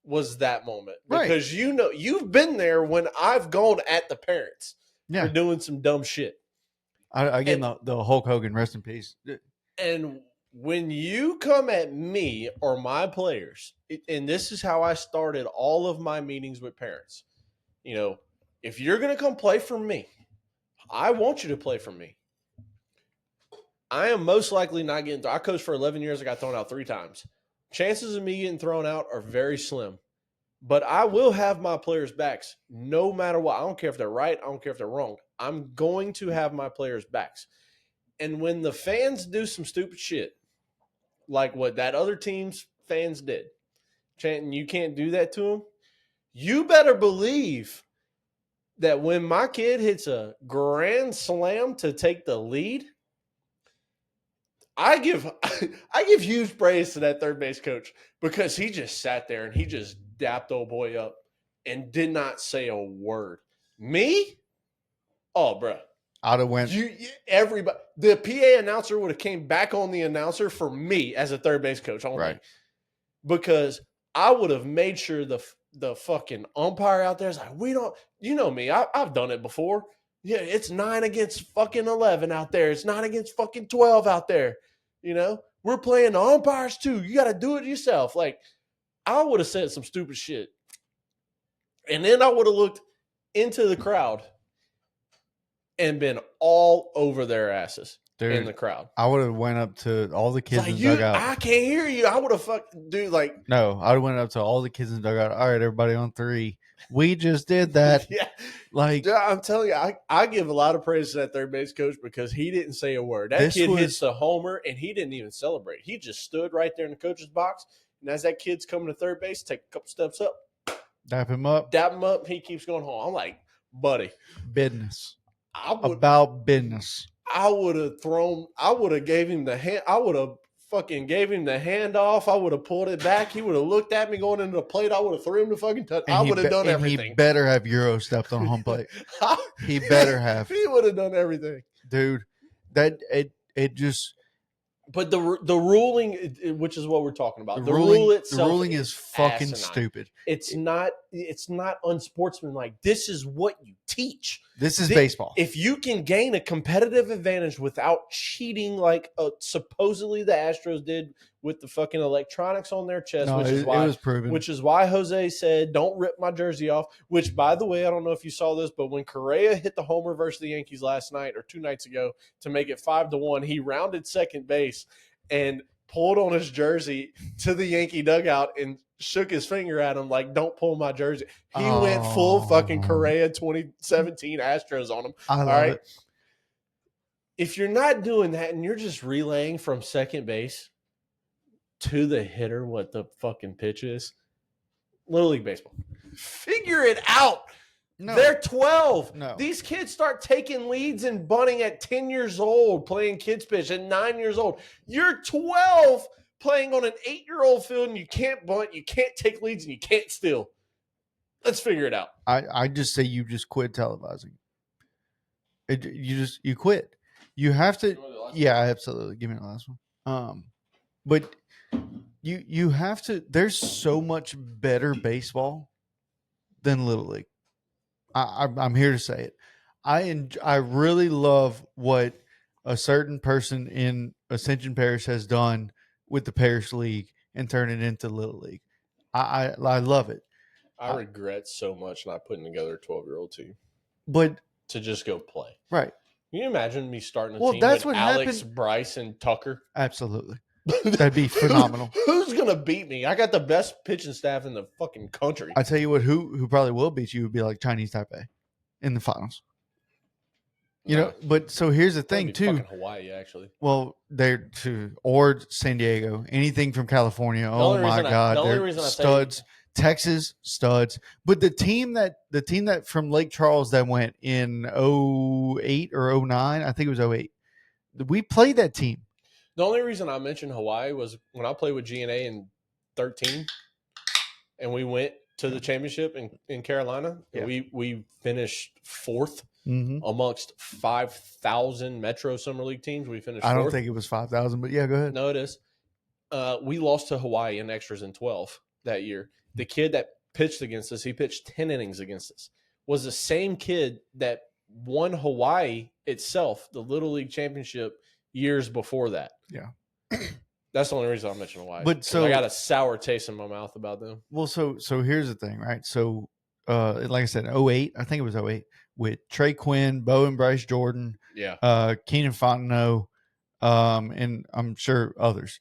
was that moment. Because
right.
You know, you've been there when I've gone at the parents for doing some dumb shit.
Again, the Hulk Hogan, rest in peace.
And when you come at me or my players, and this is how I started all of my meetings with parents, you know, if you're going to come play for me, I want you to play for me. I am most likely not getting – I coached for 11 years. I got thrown out 3 times. Chances of me getting thrown out are very slim. But I will have my players' backs no matter what. I don't care if they're right. I don't care if they're wrong. I'm going to have my players' backs. And when the fans do some stupid shit, like what that other team's fans did, chanting, you can't do that to them, you better believe that when my kid hits a grand slam to take the lead, I give huge praise to that third base coach, because he just sat there and he just dapped old boy up and did not say a word. Me? Oh, bro.
I'd have went.
Everybody. The PA announcer would have came back on the announcer for me as a third base coach only.
Right.
Because I would have made sure the fucking umpire out there is like, we don't, you know me, I've done it before. Yeah, it's 9 against fucking 11 out there. It's 9 against fucking 12 out there. You know, we're playing the umpires too. You got to do it yourself. Like, I would have said some stupid shit. And then I would have looked into the crowd and been all over their asses. Dude, in the crowd.
I would have went up to all the kids in the dugout.
I can't hear you. I would have
No, I would have went up to all the kids in the dugout. All right, everybody on 3. We just did that.
Yeah.
Like,
I'm telling you, I give a lot of praise to that third base coach, because he didn't say a word. That kid hits the homer and he didn't even celebrate. He just stood right there in the coach's box. And as that kid's coming to third base, take a couple steps up.
Dap him up.
He keeps going home. I'm like, buddy.
Business. About business.
I would have gave him the hand. I would have fucking gave him the handoff. I would have pulled it back. He would have looked at me going into the plate. I would have threw him the fucking touch. I would have done everything.
He better have Euro stepped on home plate. He better have.
He would have done everything.
Dude, that it just.
But the ruling, which is what we're talking about, the rule itself,
the ruling is fucking stupid.
It's not it's not unsportsmanlike. This is what you teach.
This is baseball.
If you can gain a competitive advantage without cheating like supposedly the Astros did with the fucking electronics on their chest,
it was proven.
Which is why Jose said, don't rip my jersey off, which, by the way, I don't know if you saw this, but when Correa hit the homer versus the Yankees last night or 2 nights ago to make it 5-1, he rounded second base and pulled on his jersey to the Yankee dugout and shook his finger at him like, don't pull my jersey. He went full fucking Correa 2017 Astros on him.
I love it.
If you're not doing that and you're just relaying from second base to the hitter what the fucking pitch is, Little League Baseball, figure it out. No. They're 12.
No.
These kids start taking leads and bunting at 10 years old, playing kids pitch at 9 years old. You're 12 playing on an 8-year-old field and you can't bunt, you can't take leads, and you can't steal. Let's figure it out.
I just say you just quit televising. You quit. You have to. Yeah, absolutely. Give me the last one. But you have to. There's so much better baseball than Little League. I'm here to say it. I really love what a certain person in Ascension Parish has done with the Parish League and turn it into Little League. I love it.
I regret so much not putting together a 12-year-old team.
But
to just go play.
Right.
Can you imagine me starting a team with Alex, Bryce, and Tucker?
Absolutely. That'd be phenomenal.
Who's going to beat me? I got the best pitching staff in the fucking country.
I tell you what, who probably will beat you would be like Chinese Taipei in the finals. You know, but so here's the thing too.
Fucking Hawaii, actually.
Well, they're or San Diego, anything from California. Oh my God, they're studs. Texas studs. But the team that from Lake Charles that went in 08 or 09, I think it was 08. We played that team.
The only reason I mentioned Hawaii was when I played with GNA in 13 and we went to the championship in Carolina. Yeah. We finished 4th amongst 5,000 Metro Summer League teams. We finished 4th.
I don't think it was 5,000, but yeah, go ahead.
No, it is. We lost to Hawaii in extras in 12 that year. The kid that pitched against us, he pitched 10 innings against us, was the same kid that won Hawaii itself, the Little League Championship, years before that.
Yeah.
That's the only reason I mentioned Hawaii.
But so
I got a sour taste in my mouth about them.
Well, so here's the thing, right? So, like I said, 08, I think it was 08, with Trey Quinn, Bo and Bryce Jordan, Keenan Fontenot, and I'm sure others.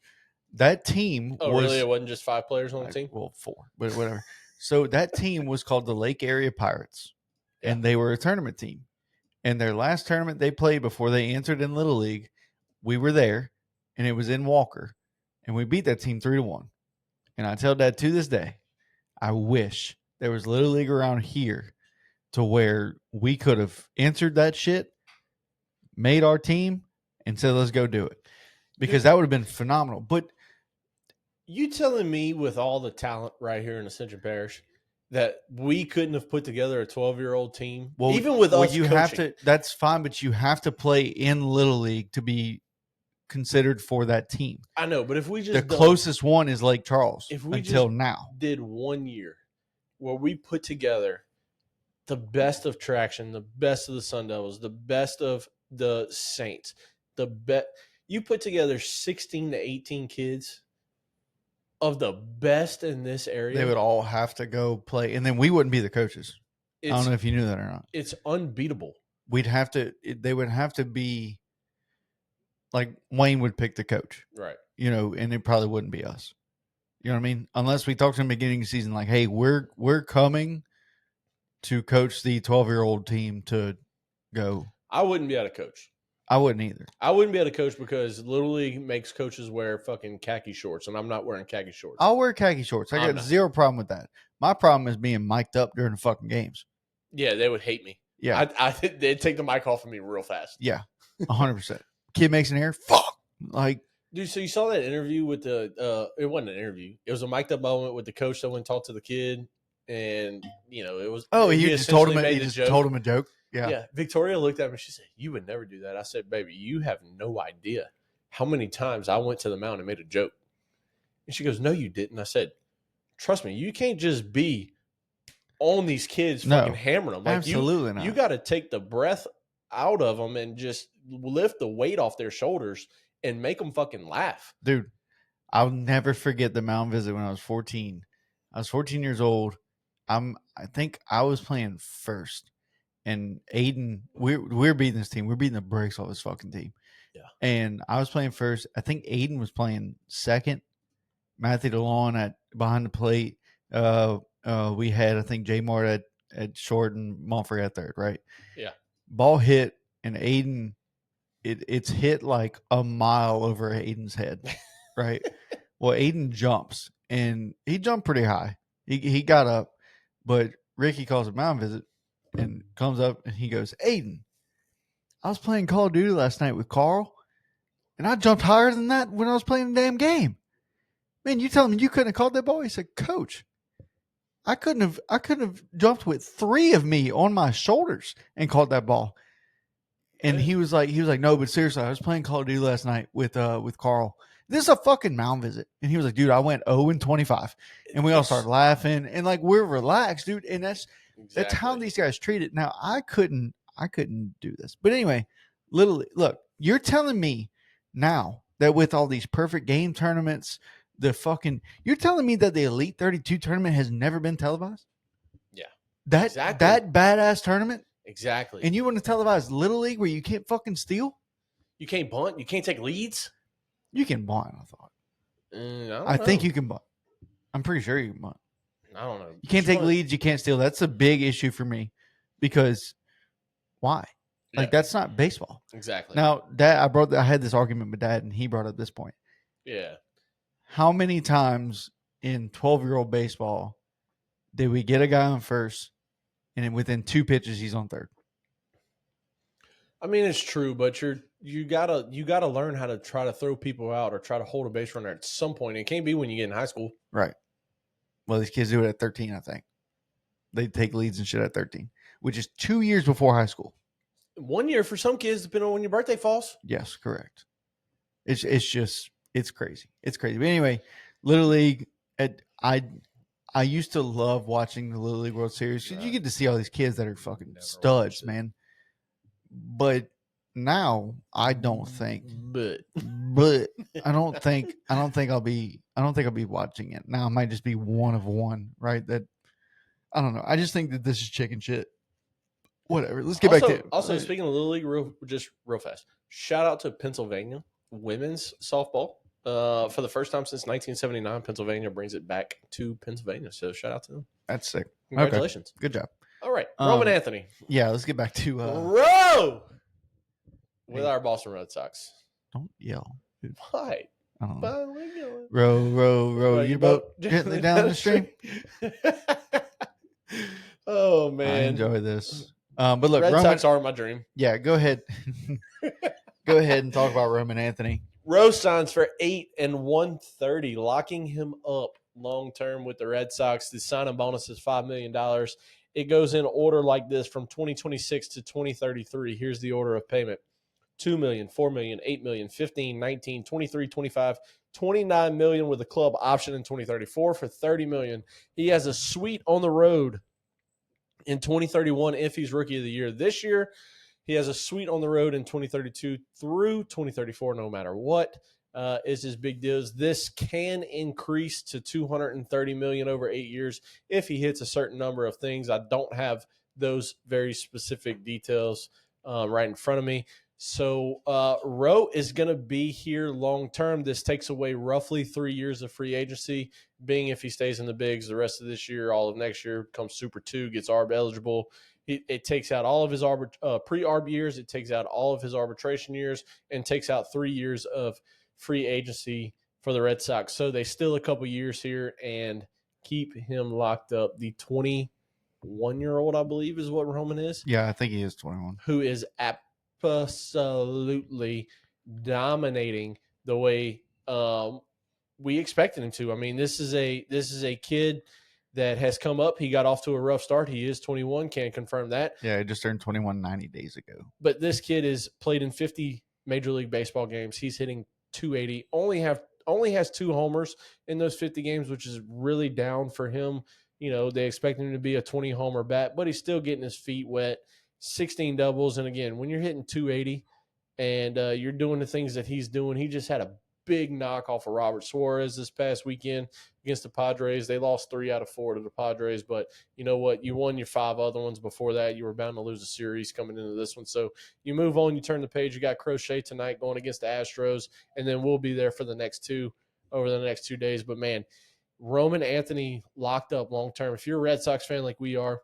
That team
really? It wasn't just 5 players on the team?
Well, 4, but whatever. So that team was called the Lake Area Pirates, and they were a tournament team. And their last tournament they played before they entered in Little League, we were there, and it was in Walker, and we beat that team 3-1. And I tell Dad to this day, I wish there was Little League around here to where we could have entered that shit, made our team, and said, let's go do it. Because that would have been phenomenal. But
you telling me with all the talent right here in Ascension Parish that we couldn't have put together a 12-year-old team?
Well,
even with us
you
coaching.
Have to. That's fine, but you have to play in Little League to be considered for that team.
I know, but if we just
closest one is Lake Charles
if we
until
just
now.
Did 1 year where we put together the best of Traction, the best of the Sun Devils, the best of the Saints, you put together 16 to 18 kids of the best in this area.
They would all have to go play, and then we wouldn't be the coaches. I don't know if you knew that or not.
It's unbeatable.
We'd have to. They would have to be like Wayne would pick the coach,
right?
You know, and it probably wouldn't be us. You know what I mean? Unless we talked to them beginning of the season, like, "Hey, we're coming to coach the 12-year-old team to go."
I wouldn't be able to coach.
I wouldn't either.
I wouldn't be able to coach because Little League makes coaches wear fucking khaki shorts, and I'm not wearing khaki shorts.
I'll wear khaki shorts. I got zero problem with that. My problem is being mic'd up during the fucking games.
Yeah, they would hate me.
Yeah.
They'd take the mic off of me real fast.
Yeah, 100%. Kid makes an error, fuck. Like,
dude, so you saw that interview with it wasn't an interview. It was a mic'd up moment with the coach that went and talked to the kid, and, you know, it was.
Oh, he just told him a joke. Yeah.
Victoria looked at me and she said, "You would never do that." I said, "Baby, you have no idea how many times I went to the mound and made a joke." And she goes, "No, you didn't." I said, "Trust me, you can't just be on these kids,
No,
fucking hammering them. Like
absolutely not.
You got to take the breath out of them and just lift the weight off their shoulders and make them fucking laugh.
Dude, I'll never forget the mound visit when I was 14. I was 14 years old. I think I was playing first, and Aiden, we're beating this team. We're beating the brakes off this fucking team.
Yeah.
And I was playing first. I think Aiden was playing second. Matthew DeLon behind the plate. We had, I think, J Mart at short and Mumford at third, right?
Yeah.
Ball hit, and Aiden, it's hit like a mile over Aiden's head, right? Well, Aiden jumps, and he jumped pretty high. He got up, but Ricky calls a mound visit and comes up, and he goes, Aiden, I was playing Call of Duty last night with Carl, and I jumped higher than that when I was playing the damn game. Man, you telling me you couldn't have called that ball? He said, Coach, I couldn't have jumped with 3 of me on my shoulders and caught that ball. And he was like, no, but seriously, I was playing Call of Duty last night with Carl. This is a fucking mound visit. And he was like, dude, I went 0-25. And we all started laughing, and like, we're relaxed, dude. And that's how these guys treat it. Now, I couldn't do this. But anyway, literally, look, you're telling me now that with all these perfect game tournaments, you're telling me that the Elite 32 tournament has never been televised?
Yeah.
That badass tournament?
Exactly.
And you want to televise Little League where you can't fucking steal?
You can't bunt? You can't take leads?
You can bunt, I thought.
I
think you can bunt. I'm pretty sure you can bunt.
I don't know.
You can't take leads. You can't steal. That's a big issue for me because why? Like, that's not baseball.
Exactly.
Now, I had this argument with Dad, and he brought up this point.
Yeah.
How many times in 12-year-old baseball did we get a guy on first, and then within 2 pitches he's on third?
I mean, it's true, but you gotta learn how to try to throw people out or try to hold a base runner at some point. It can't be when you get in high school.
Right. Well, these kids do it at 13, I think. They take leads and shit at 13, which is 2 years before high school.
1 year for some kids, depending on when your birthday falls.
Yes, correct. It's crazy. It's crazy. But anyway, Little League, I used to love watching the Little League World Series because you get to see all these kids that are fucking studs, man. But now I don't think. But I don't think I'll be watching it. Now I might just be one of one, right? That I don't know. I just think that this is chicken shit. Whatever. Let's get back to it.
Also, speaking of Little League, real fast. Shout out to Pennsylvania women's softball. For the first time since 1979, Pennsylvania brings it back to Pennsylvania. So shout out to them.
That's sick.
Congratulations.
Okay. Good job.
All right. Roman Anthony.
Yeah, let's get back to
Row with our Boston Red Sox.
Don't yell. Dude.
Why?
I don't know.
Going.
Row your boat gently down the stream.
Oh man.
I enjoy this. But look,
Red Sox are my dream.
Yeah, go ahead. Go ahead and talk about Roman Anthony.
Rowe signs for $8 and $130, locking him up long term with the Red Sox. The signing bonus is $5 million. It goes in order like this from 2026 to 2033. Here's the order of payment: $2 million, $4 million, $8 million, $15, $19, $23, $25, $29 million with a club option in 2034 for $30 million. He has a suite on the road in 2031 if he's Rookie of the Year this year. He has a suite on the road in 2032 through 2034, no matter what. Is his big deal. This can increase to $230 million over 8 years if he hits a certain number of things. I don't have those very specific details right in front of me. So Rowe is going to be here long term. This takes away roughly 3 years of free agency, being if he stays in the bigs the rest of this year, all of next year, comes Super 2, gets ARB eligible. It takes out all of his pre-ARB years. It takes out all of his arbitration years and takes out 3 years of free agency for the Red Sox. So they still a couple years here and keep him locked up. The 21-year-old, I believe, is what Roman is.
Yeah, I think he is 21.
Who is absolutely dominating the way we expected him to. I mean, this is a kid that has come up. He got off to a rough start. He is 21. Can't confirm that.
Yeah, he just turned 21 90 days ago.
But this kid is played in 50 Major League Baseball games. He's hitting 280. Only has 2 homers in those 50 games, which is really down for him They expect him to be a 20-homer bat, but he's still getting his feet wet. 16 doubles. And again, when you're hitting 280 and you're doing the things that he's doing, he just had a big knock off of Robert Suarez this past weekend against the Padres. They lost 3 out of 4 to the Padres, but you know what? You won your 5 other ones before that. You were bound to lose a series coming into this one. So you move on, you turn the page. You got Crochet tonight going against the Astros, and then we'll be there for the next 2 over the next 2 days. But, man, Roman Anthony locked up long-term. If you're a Red Sox fan like we are,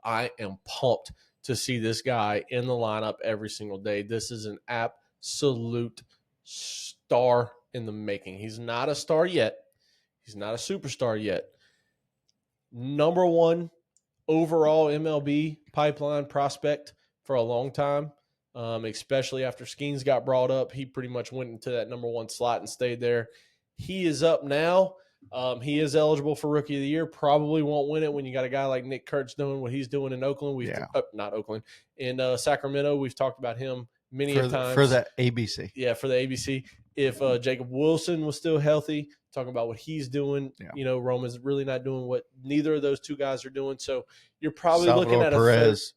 I am pumped to see this guy in the lineup every single day. This is an absolute star in the making. He's not a star yet. He's not a superstar yet. Number 1 overall MLB pipeline prospect for a long time, especially after Skeens got brought up. He pretty much went into that number 1 slot and stayed there. He is up now. He is eligible for Rookie of the Year. Probably won't win it when you got a guy like Nick Kurtz doing what he's doing in Oakland. Not Oakland. In Sacramento, we've talked about him many times.
For the ABC.
Yeah, for the ABC. If Jacob Wilson was still healthy, talking about what he's doing, Roman's really not doing what neither of those 2 guys are doing. So you're probably looking at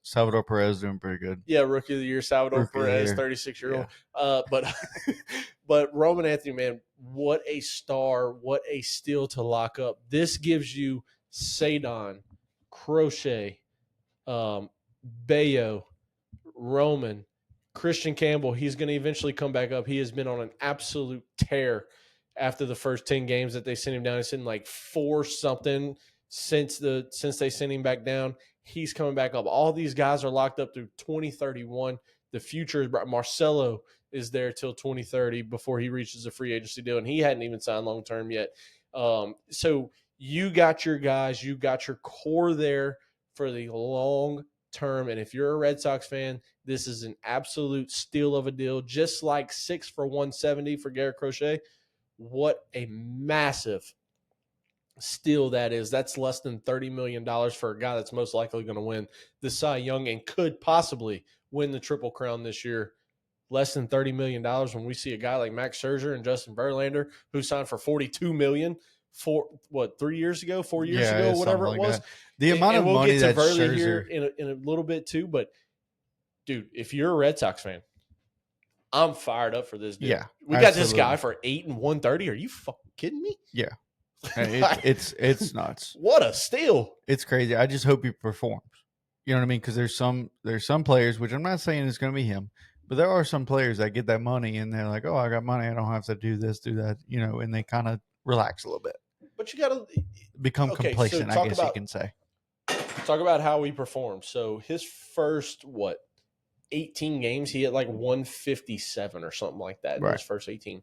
Salvador Perez doing pretty good.
Yeah, Rookie of the Year, Salvador Perez, 36-year-old. But Roman Anthony, man, what a star, what a steal to lock up. This gives you Cedon, Crochet, Bayo, Roman, Christian Campbell. He's going to eventually come back up. He has been on an absolute tear after the first 10 games that they sent him down. He's in like 4-something since they sent him back down. He's coming back up. All these guys are locked up through 2031. The future is bright. Marcelo is there till 2030 before he reaches a free agency deal, and he hadn't even signed long-term yet. So you got your guys, you got your core there for the long term. And if you're a Red Sox fan, this is an absolute steal of a deal, just like 6 for $170 for Garrett Crochet. What a massive steal that is. That's less than $30 million for a guy that's most likely going to win the Cy Young and could possibly win the Triple Crown this year. Less than $30 million when we see a guy like Max Scherzer and Justin Verlander who signed for $42 million for 3 years ago, 4 years ago, whatever it was.
That. The amount of money that
we'll get to Verlander
Scherzer
here in a little bit too. But dude, if you're a Red Sox fan, I'm fired up for this dude.
Yeah,
we got this guy for 8 and 130. Are you fucking kidding me?
Yeah, it's nuts.
What a steal!
It's crazy. I just hope he performs. You know what I mean? Because there's some players, which I'm not saying it's going to be him, but there are some players that get that money and they're like, oh, I got money, I don't have to do this, do that, and they kind of relax a little bit.
But you got to
become complacent, I guess you can say.
Talk about how he performed. So his first 18 games, he had like 157 or something like that in his first 18.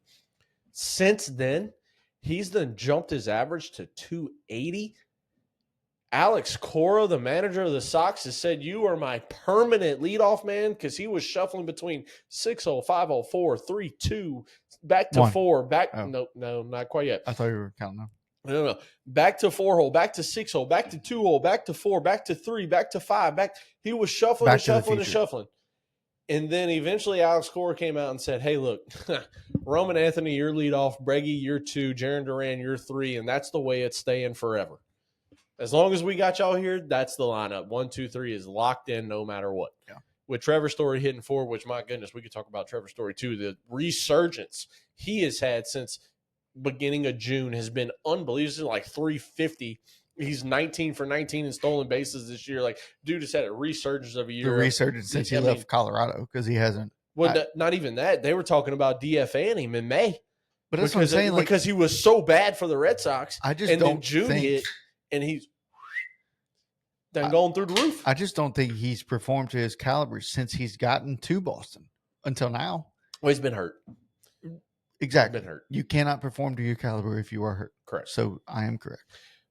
Since then, he's then jumped his average to 280. Alex Cora, the manager of the Sox, has said, you are my permanent leadoff man, because he was shuffling between 6-0, 5-0, 4, 3-2, back to 4, back. Oh. No, not quite yet.
I thought you were counting them.
No. Back to 4-hole, back to 6-hole, back to 2-hole, back to 4, back to 3, back to 5. He was shuffling and shuffling. And then eventually Alex Cora came out and said, hey, look, Roman Anthony, you're leadoff. Breggy, you're 2. Jarren Duran, you're 3. And that's the way it's staying forever. As long as we got y'all here, that's the lineup. 1, 2, 3 is locked in no matter what.
Yeah.
With Trevor Story hitting 4, which, my goodness, we could talk about Trevor Story too. The resurgence he has had since beginning of June has been unbelievable. Like 350. He's 19 for 19 in stolen bases this year. Like, dude has had a resurgence of a year.
The resurgence since he left Colorado, because he hasn't.
Well, not even that. They were talking about DFAing him in May.
But that's what I'm saying.
Because he was so bad for the Red Sox.
Then
June hit, and he's going through the roof.
I just don't think he's performed to his caliber since he's gotten to Boston until now.
Well, he's been hurt.
Exactly.
He's been hurt.
You cannot perform to your caliber if you are hurt.
Correct.
So I am correct.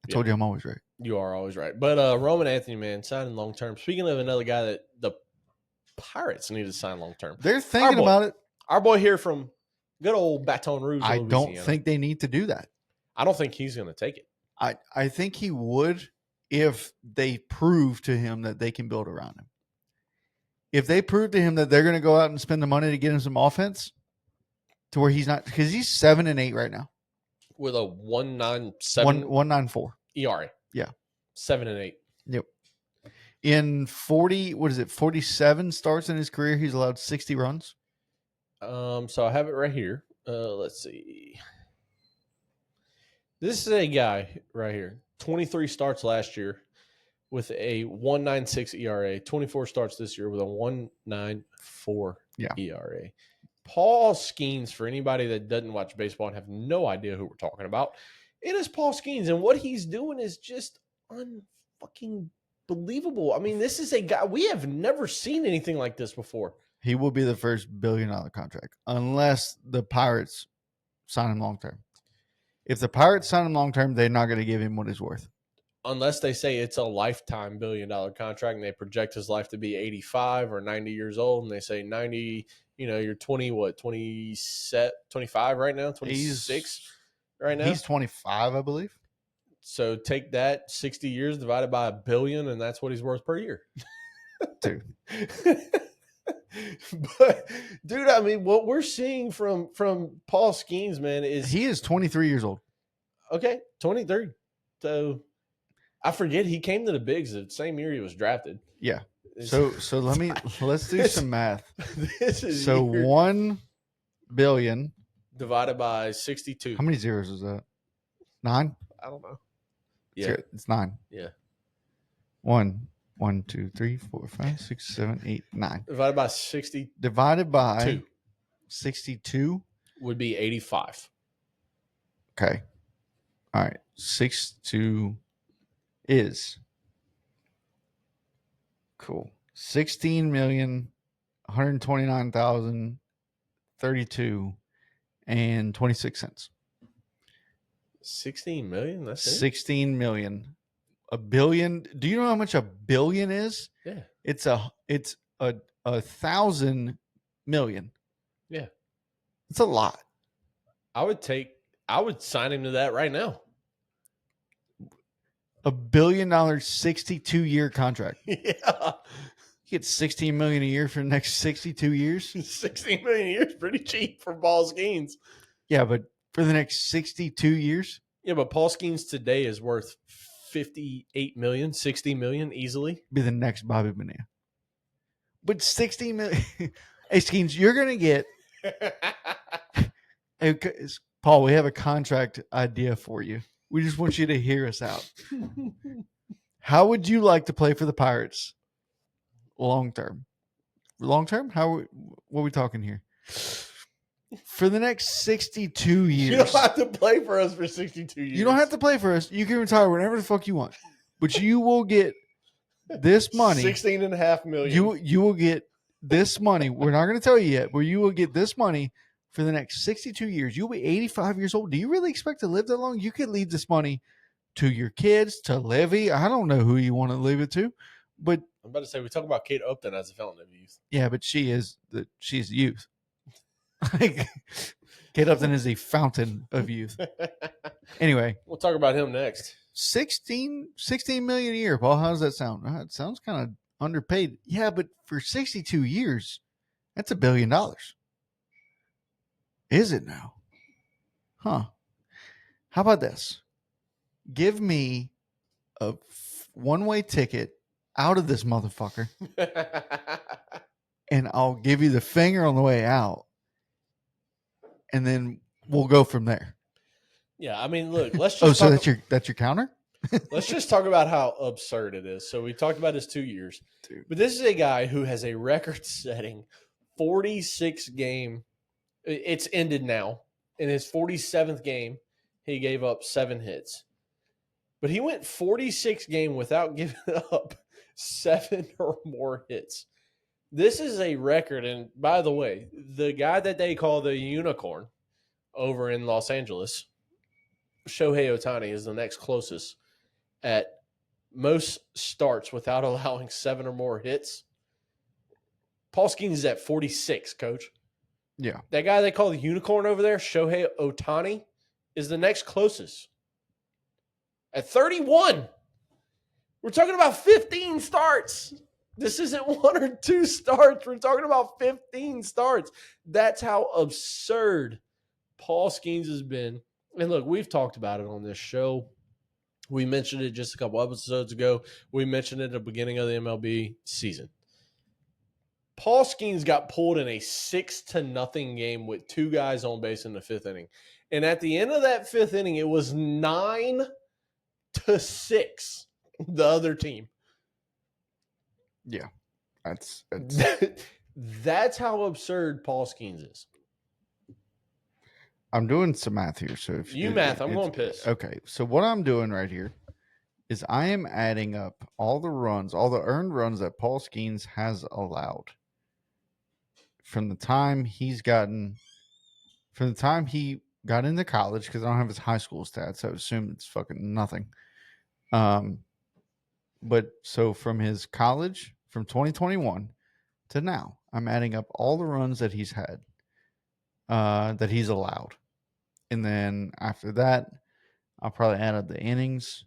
I told you I'm always right.
You are always right. But Roman Anthony, man, signing long term. Speaking of another guy that the Pirates need to sign long term.
They're thinking about it.
Our boy here from good old Baton Rouge,
I
Louisiana.
don't think they need to do that.
I don't think he's going to take it.
I think he would if they prove to him that they can build around him. If they prove to him that they're going to go out and spend the money to get him some offense to where he's not, because he's 7-8 right now.
With a 1.97
1.94
ERA.
Yeah.
7 and 8.
Yep. In 47 starts in his career, he's allowed 60 runs.
So I have it right here. Let's see. This is a guy right here. 23 starts last year with a 1.96 ERA. 24 starts this year with a 1.94 ERA. Paul Skeens, for anybody that doesn't watch baseball and have no idea who we're talking about, it is Paul Skeens, and what he's doing is just unfucking believable. I mean, this is a guy we have never seen anything like this before.
He will be the first $1 billion contract unless the Pirates sign him long term. If the Pirates sign him long term, they're not going to give him what he's worth.
Unless they say it's a lifetime $1 billion contract and they project his life to be 85 or 90 years old, and they say 90, you're 25 right now, 26 right now.
He's 25, I believe.
So take that 60 years divided by $1 billion, and that's what he's worth per year.
Dude.
But dude, I mean, what we're seeing from Paul Skeens, man, is
he is 23 years old.
Okay, 23. So I forget he came to the bigs the same year he was drafted.
Yeah. So let's do some math.
This is
so 1 billion
divided by 62.
How many zeros is that? 9?
I don't know. Yeah,
it's 9.
Yeah.
1, 2, 3, 4, 5, 6, 7, 8, 9.
Divided by 60.
Divided by 62
would be 85.
Okay. All right. 62 is cool. 16,129,032 and 26 cents.
16 million? That's it?
16 million. A billion. Do you know how much a billion is?
Yeah.
It's a 1,000 million.
Yeah.
It's a lot.
I would sign him to that right now.
$1 billion 62-year contract.
Yeah.
You get 16 million a year for the next 62 years.
16 million a year is pretty cheap for Paul Skeens.
Yeah, but for the next 62 years?
Yeah, but Paul Skeens today is worth 58 million, 60 million easily.
Be the next Bobby Bonilla. But 60 million. Hey, Skeens, you're going to get. Hey, Paul, we have a contract idea for you. We just want you to hear us out. How would you like to play for the Pirates long term? Long term? What are we talking here? For the next 62 years.
You don't have to play for us for 62 years.
You don't have to play for us. You can retire whenever the fuck you want. But you will get this money.
16.5 million.
You will get this money. We're not going to tell you yet, but you will get this money for the next 62 years. You'll be 85 years old. Do you really expect to live that long? You could leave this money to your kids, to Levy. I don't know who you want to leave it to, but
I'm about to say we talk about Kate Upton as a fountain of youth.
Yeah, but she's youth. Kate Upton is a fountain of youth. Anyway,
we'll talk about him next.
16 million a year, Paul. How does that sound? It sounds kind of underpaid. Yeah, but for 62 years, that's $1 billion. Is it now? Huh. How about this? Give me a one-way ticket out of this motherfucker, and I'll give you the finger on the way out, and then we'll go from there.
Yeah, I mean, look, let's just
so that's your counter?
Let's just talk about how absurd it is. So we talked about his 2 years. Dude. But this is a guy who has a record-setting 46-game. It's ended now. In his 47th game, he gave up 7 hits. But he went 46 games without giving up 7 or more hits. This is a record. And by the way, the guy that they call the unicorn over in Los Angeles, Shohei Ohtani, is the next closest at most starts without allowing 7 or more hits. Paul Skeens is at 46, Coach.
Yeah.
That guy they call the unicorn over there, Shohei Ohtani, is the next closest. At 31. We're talking about 15 starts. This isn't 1 or 2 starts. We're talking about 15 starts. That's how absurd Paul Skeens has been. And look, we've talked about it on this show. We mentioned it just a couple episodes ago. We mentioned it at the beginning of the MLB season. Paul Skeens got pulled in a 6-0 game with 2 guys on base in the 5th inning. And at the end of that 5th inning, it was 9-6, the other team.
Yeah. That's
That's how absurd Paul Skeens is.
I'm doing some math here. So if
You math, I'm going piss.
Okay. So what I'm doing right here is I am adding up all the runs, all the earned runs that Paul Skeens has allowed from the time he got into college, because I don't have his high school stats, so I assume it's fucking nothing. But so from his college, from 2021 to now, I'm adding up all the runs that he's had, that he's allowed. And then after that, I'll probably add up the innings.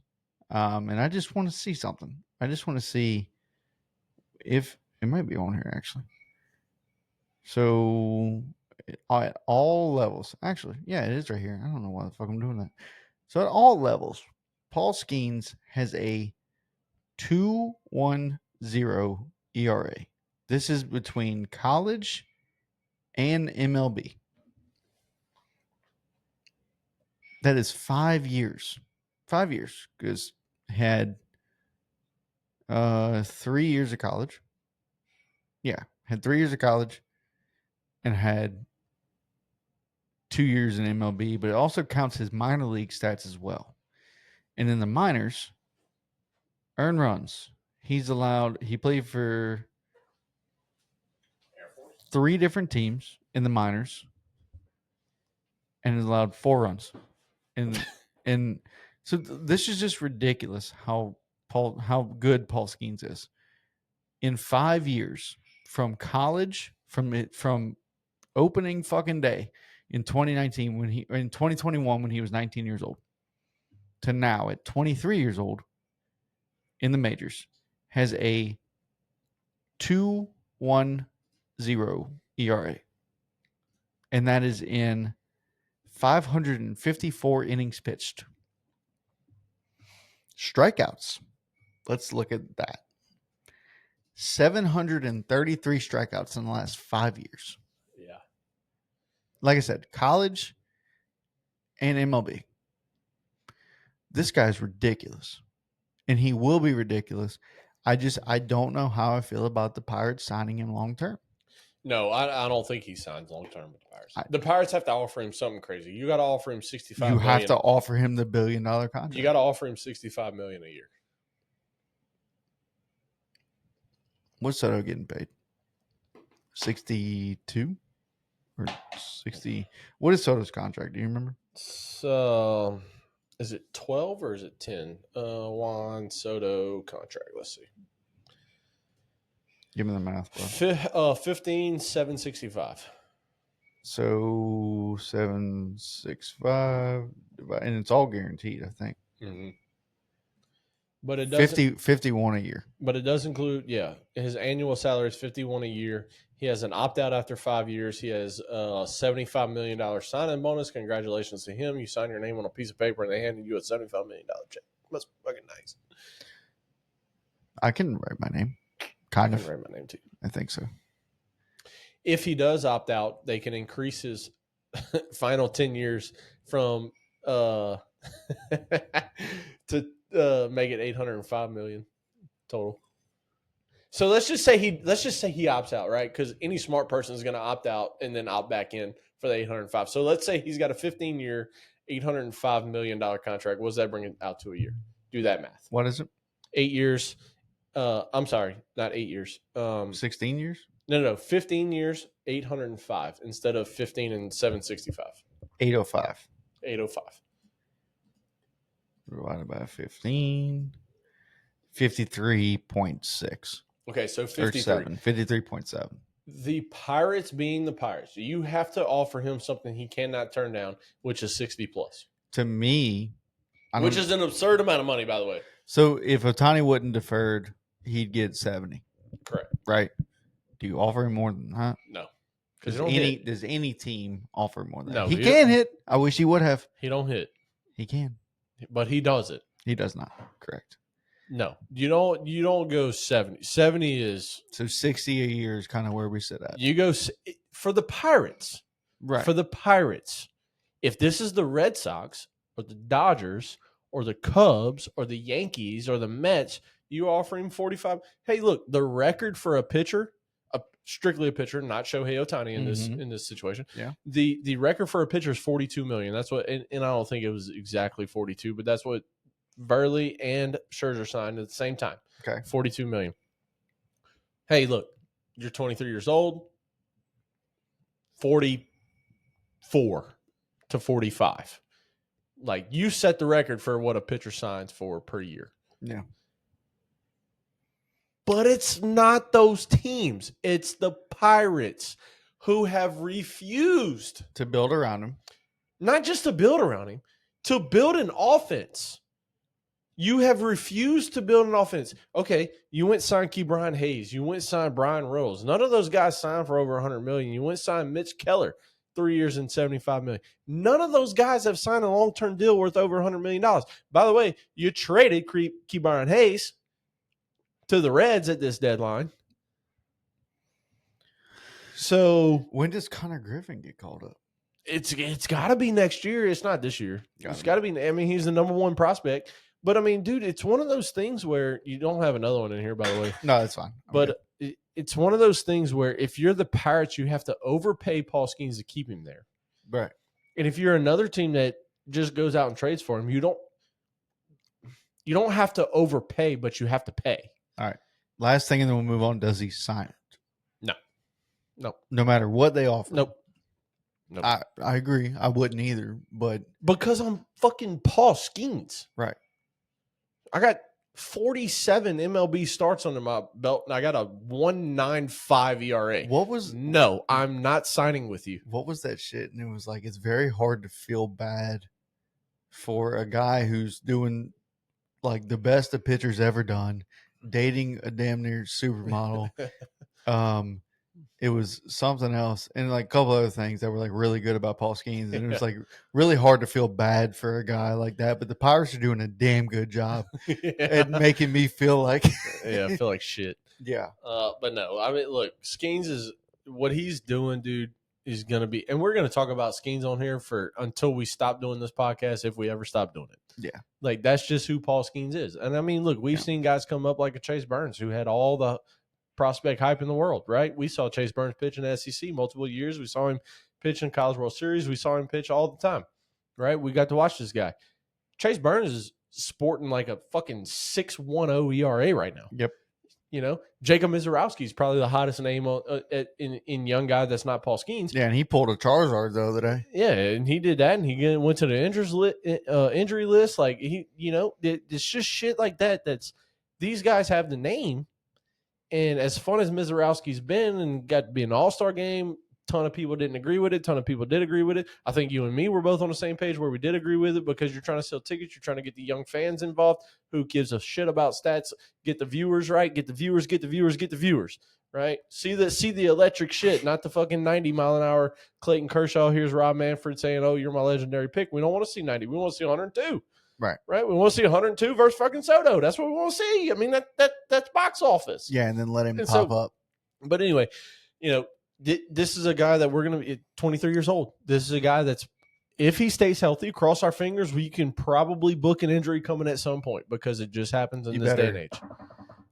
And I just want to see something. I just want to see if it might be on here, actually. So at all levels, actually, yeah, it is right here. I don't know why the fuck I'm doing that. So at all levels, Paul Skeens has a 2.10 ERA. This is between college and MLB. That is 5 years. 5 years, because had 3 years of college. Yeah, had 3 years of college and had 2 years in MLB, but it also counts his minor league stats as well. And in the minors, earned runs. He played for 3 different teams in the minors and has allowed 4 runs. And so this is just ridiculous how good Paul Skeens is. In 5 years, from college, from opening fucking day in 2021 when he was 19 years old, to now at 23 years old in the majors, has a 2.10 ERA. And that is in 554 innings pitched. Strikeouts. Let's look at that. 733 strikeouts in the last 5 years.
Yeah.
Like I said, college and MLB. This guy's ridiculous. And he will be ridiculous. I don't know how I feel about the Pirates signing him long term.
No, I don't think he signs long term with the Pirates. The Pirates have to offer him something crazy. You got to offer him $65 million.
You have to offer him the $1 billion contract.
You got to offer him $65 million a year.
What's Soto getting paid? 62 or 60? What is Soto's contract? Do you remember?
So, is it 12 or is it 10? Juan Soto contract. Let's see.
Give me the math, bro.
15,765.
So 765, and it's all guaranteed, I think.
Mm-hmm. But it does
51 a year.
But it does include, his annual salary is 51 a year. He has an opt out after 5 years. He has a $75 million sign-in bonus. Congratulations to him. You sign your name on a piece of paper and they handed you a $75 million check. That's fucking nice.
I can write my name. I can
write my name too.
I think so.
If he does opt out, they can increase his final 10 years from to make it $805 million total. So let's just say he opts out, right? Because any smart person is going to opt out and then opt back in for the $805. So let's say he's got a 15-year, $805 million contract. What does that bring it out to a year? Do that math.
What is it?
8 years. I'm sorry, not 8 years.
16 years?
No. 15 years, 805 instead of 15 and 765.
805.
805.
Divided by 15. 53.6.
Okay, so 53.
53.7.
The Pirates being the Pirates, you have to offer him something he cannot turn down, which is 60 plus.
To me,
which is an absurd amount of money, by the way.
So if Ohtani wasn't deferred, he'd get 70.
Correct.
Right? Do you offer him more than that?
No.
Does any team offer more than that?
No.
He can hit. I wish he would have.
He don't hit.
He can.
But he does it.
He does not. Correct.
No, you don't go 70. 70 is
So 60 a year is kind of where we sit at.
you go for the Pirates.
Right.
For the Pirates, if this is the Red Sox or the Dodgers or the Cubs or the Yankees or the Mets, you offer him 45. Hey, look, the record for a pitcher, strictly a pitcher, not Shohei Ohtani in this situation.
Yeah.
The record for a pitcher is 42 million. That's what, and I don't think it was exactly 42, but that's what Verley and Scherzer signed at the same time.
Okay.
42 million. Hey, look, you're 23 years old, 44 to 45. Like, you set the record for what a pitcher signs for per year.
Yeah.
But it's not those teams. It's the Pirates who have refused
to build around him.
Not just to build around him, to build an offense. You have refused to build an offense. Okay, you went sign Ke'Bryan Hayes. You went sign Brian Rose. None of those guys signed for over $100 million. You went sign Mitch Keller, 3 years and $75 million. None of those guys have signed a long-term deal worth over $100 million. By the way, you traded Ke'Bryan Hayes to the Reds at this deadline. So
when does Connor Griffin get called up?
It's got to be next year. It's not this year. It's got to be. I mean, he's the number one prospect. But, I mean, dude, it's one of those things where you don't have another one in here, by the way.
No, that's fine.
But it's one of those things where if you're the Pirates, you have to overpay Paul Skeens to keep him there.
Right.
And if you're another team that just goes out and trades for him, you don't have to overpay, but you have to pay.
All right. Last thing, and then we'll move on. Does he sign it?
No.
No matter what they offer?
Nope.
I agree. I wouldn't either, but
because I'm fucking Paul Skeens.
Right.
I got 47 MLB starts under my belt, and I got a 1.95 ERA. No, I'm not signing with you.
What was that shit? And it was like, it's very hard to feel bad for a guy who's doing like the best a pitcher's ever done, dating a damn near supermodel. It was something else, and like a couple other things that were like really good about Paul Skeens, and it was like really hard to feel bad for a guy like that. But the Pirates are doing a damn good job at making me feel like
I feel like shit.
Yeah.
But no, I mean, look, Skeens is what he's doing, dude. Is going to be, and we're going to talk about Skeens on here until we stop doing this podcast, if we ever stop doing it.
Yeah.
Like, that's just who Paul Skeens is. And I mean, look, we've seen guys come up like a Chase Burns who had all the prospect hype in the world, right? We saw Chase Burns pitch in the SEC multiple years. We saw him pitch in College World Series. We saw him pitch all the time, right? We got to watch this guy. Chase Burns is sporting like a fucking 6.10 ERA right now.
Yep.
You know, Jacob Mizorowski is probably the hottest name in young guy that's not Paul Skeens.
Yeah, and he pulled a Charizard the other day.
Yeah, and he did that, and he went to the injury list. Like, it's just shit like that. These guys have the name. And as fun as Mizorowski's been and got to be an all-star game, ton of people didn't agree with it. Ton of people did agree with it. I think you and me were both on the same page where we did agree with it because you're trying to sell tickets. You're trying to get the young fans involved. Who gives a shit about stats? Get the viewers right. Get the viewers, right? See the electric shit, not the fucking 90-mile-an-hour Clayton Kershaw. Here's Rob Manfred saying, "Oh, you're my legendary pick." We don't want to see 90. We want to see 102. Right. We want to see 102 versus fucking Soto. That's what we want to see. I mean, that's box office.
Yeah, and then let him pop up.
But anyway, this is a guy that we're going to be 23 years old. This is a guy that's, if he stays healthy, cross our fingers, we can probably book an injury coming at some point because it just happens in this day and age.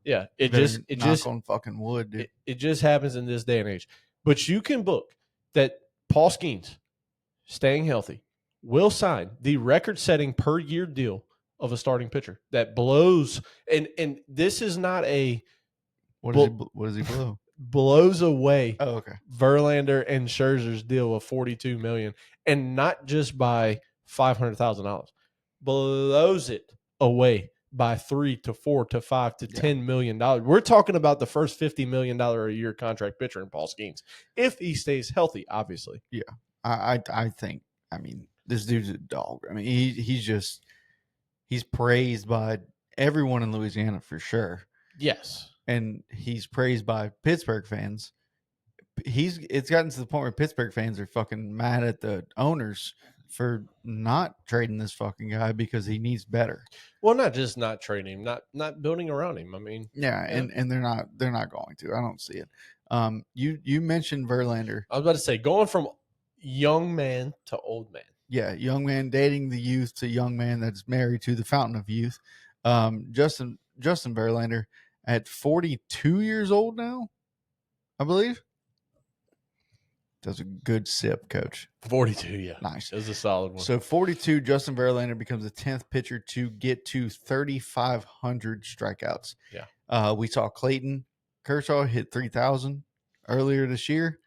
Yeah, it just
on fucking wood, dude.
It just happens in this day and age. But you can book that Paul Skeens, staying healthy, will sign the record-setting per-year deal of a starting pitcher that blows. And this is not a
what does he blow?
Blows away.
Oh, okay.
Verlander and Scherzer's deal of $42 million, and not just by $500,000. Blows it away by $3 to $4 to $5 to $10 million. We're talking about the first $50 million a year contract pitcher in Paul Skeens, if he stays healthy, obviously.
Yeah, I think. I mean, this dude's a dog. I mean, he's praised by everyone in Louisiana for sure.
Yes.
And he's praised by Pittsburgh fans. It's gotten to the point where Pittsburgh fans are fucking mad at the owners for not trading this fucking guy because he needs better.
Well, not just not trading him, not building around him. I mean,
Yeah, and they're not going to. I don't see it. You mentioned Verlander.
I was about to say going from young man to old man.
Yeah, young man dating the youth to young man that's married to the fountain of youth. Justin Verlander at 42 years old now, I believe. Does a good sip, Coach.
42, yeah.
Nice.
It was a solid one.
So 42, Justin Verlander becomes the 10th pitcher to get to 3,500 strikeouts.
Yeah.
We saw Clayton Kershaw hit 3,000 earlier this year.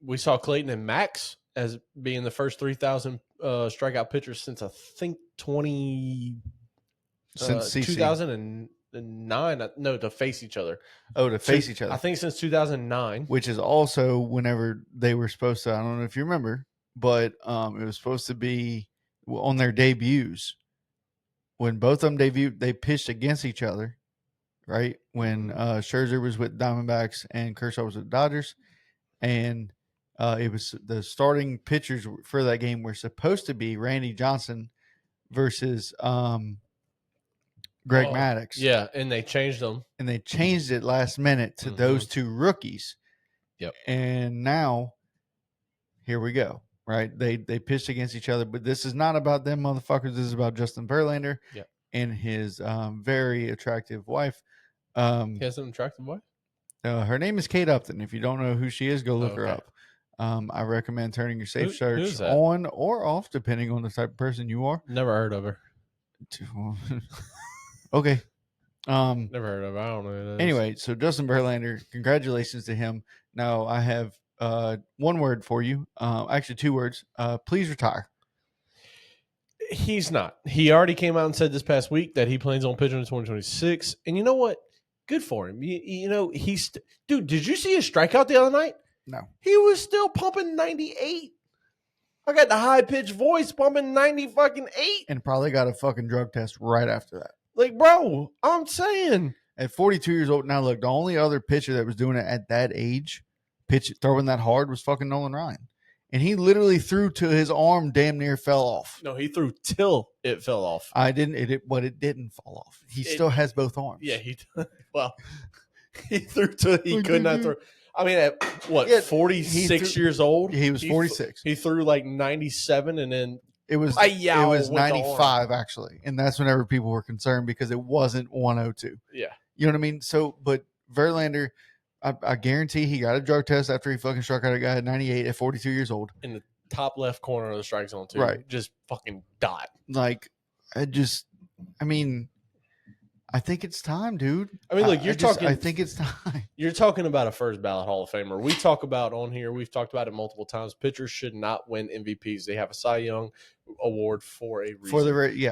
We saw Clayton and Max as being the first 3,000 strikeout pitchers since I think 2009. No, to face each other.
Oh, to face each other.
I think since 2009.
Which is also whenever they were supposed to, I don't know if you remember, but it was supposed to be on their debuts. When both of them debuted, they pitched against each other, right? When Scherzer was with Diamondbacks and Kershaw was with Dodgers. And it was the starting pitchers for that game were supposed to be Randy Johnson versus Greg Maddux.
Yeah, and they changed them.
And they changed it last minute to those two rookies.
Yep.
And now, here we go, right? They pitched against each other, but this is not about them motherfuckers. This is about Justin Verlander and his very attractive wife.
He has an attractive wife?
Her name is Kate Upton. If you don't know who she is, go look her up. I recommend turning your safe search on or off, depending on the type of person you are.
Never heard of her.
Okay.
Never heard of her. I don't know who that is.
Anyway, so Justin Verlander, congratulations to him. Now I have one word for you. Actually, two words. Please retire.
He's not. He already came out and said this past week that he plans on pitching in 2026. And you know what? Good for him. You know, dude, did you see his strikeout the other night?
No.
He was still pumping 98. I got the high-pitched voice pumping 90 fucking 8.
And probably got a fucking drug test right after that.
Like, bro, I'm saying.
At 42 years old, now look, the only other pitcher that was doing it at that age, throwing that hard, was fucking Nolan Ryan. And he literally threw to his arm damn near fell off.
No, he threw till it fell off.
It didn't fall off. He still has both arms.
Yeah, he threw till he could not throw. I mean, at what, 46 years old?
He was 46.
He threw like 97 and then
it was 95 actually. And that's whenever people were concerned because it wasn't 102.
Yeah.
You know what I mean? So, but Verlander, I guarantee he got a drug test after he fucking struck out a guy at 98 at 42 years old.
In the top left corner of the strike zone too.
Right.
Just fucking dot.
Like, I think it's time, dude.
I mean, look,
I think it's time.
You're talking about a first ballot Hall of Famer. We talk about on here, we've talked about it multiple times. Pitchers should not win MVPs. They have a Cy Young award for a reason.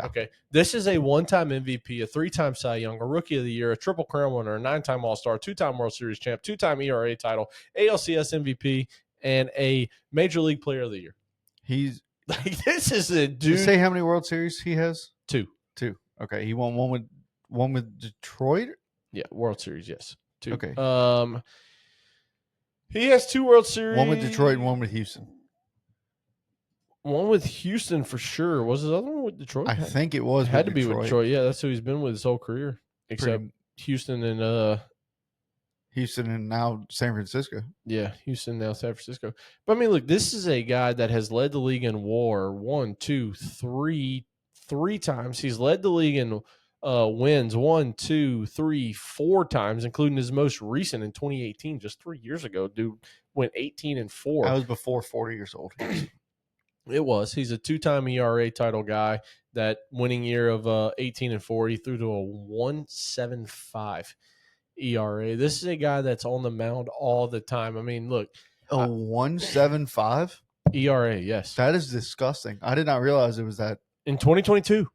Okay. This is a one-time MVP, a 3-time Cy Young, a Rookie of the Year, a Triple Crown winner, a 9-time All-Star, 2-time World Series champ, 2-time ERA title, ALCS MVP, and a Major League Player of the Year.
He's
like, this is a dude.
Did you say how many World Series he has?
2.
Okay. He won one with Detroit?
Yeah, World Series, yes. 2.
Okay.
He has 2 World Series.
One with Detroit and one with Houston.
One with Houston for sure. Was his other one with Detroit?
I think it was.
Had to be with Detroit. Yeah, that's who he's been with his whole career, except Houston and
now San Francisco.
Yeah, Houston, now San Francisco. But I mean, look, this is a guy that has led the league in WAR 3 times. He's led the league in wins 4 times, including his most recent in 2018, just 3 years ago. Dude went 18-4.
That was before 40 years old.
It was. He's a 2-time ERA title guy. That winning year of 18-4, he threw to a 1.75 ERA. This is a guy that's on the mound all the time. I mean, look,
a 1.75
ERA. Yes,
that is disgusting. I did not realize it was that
in 2022.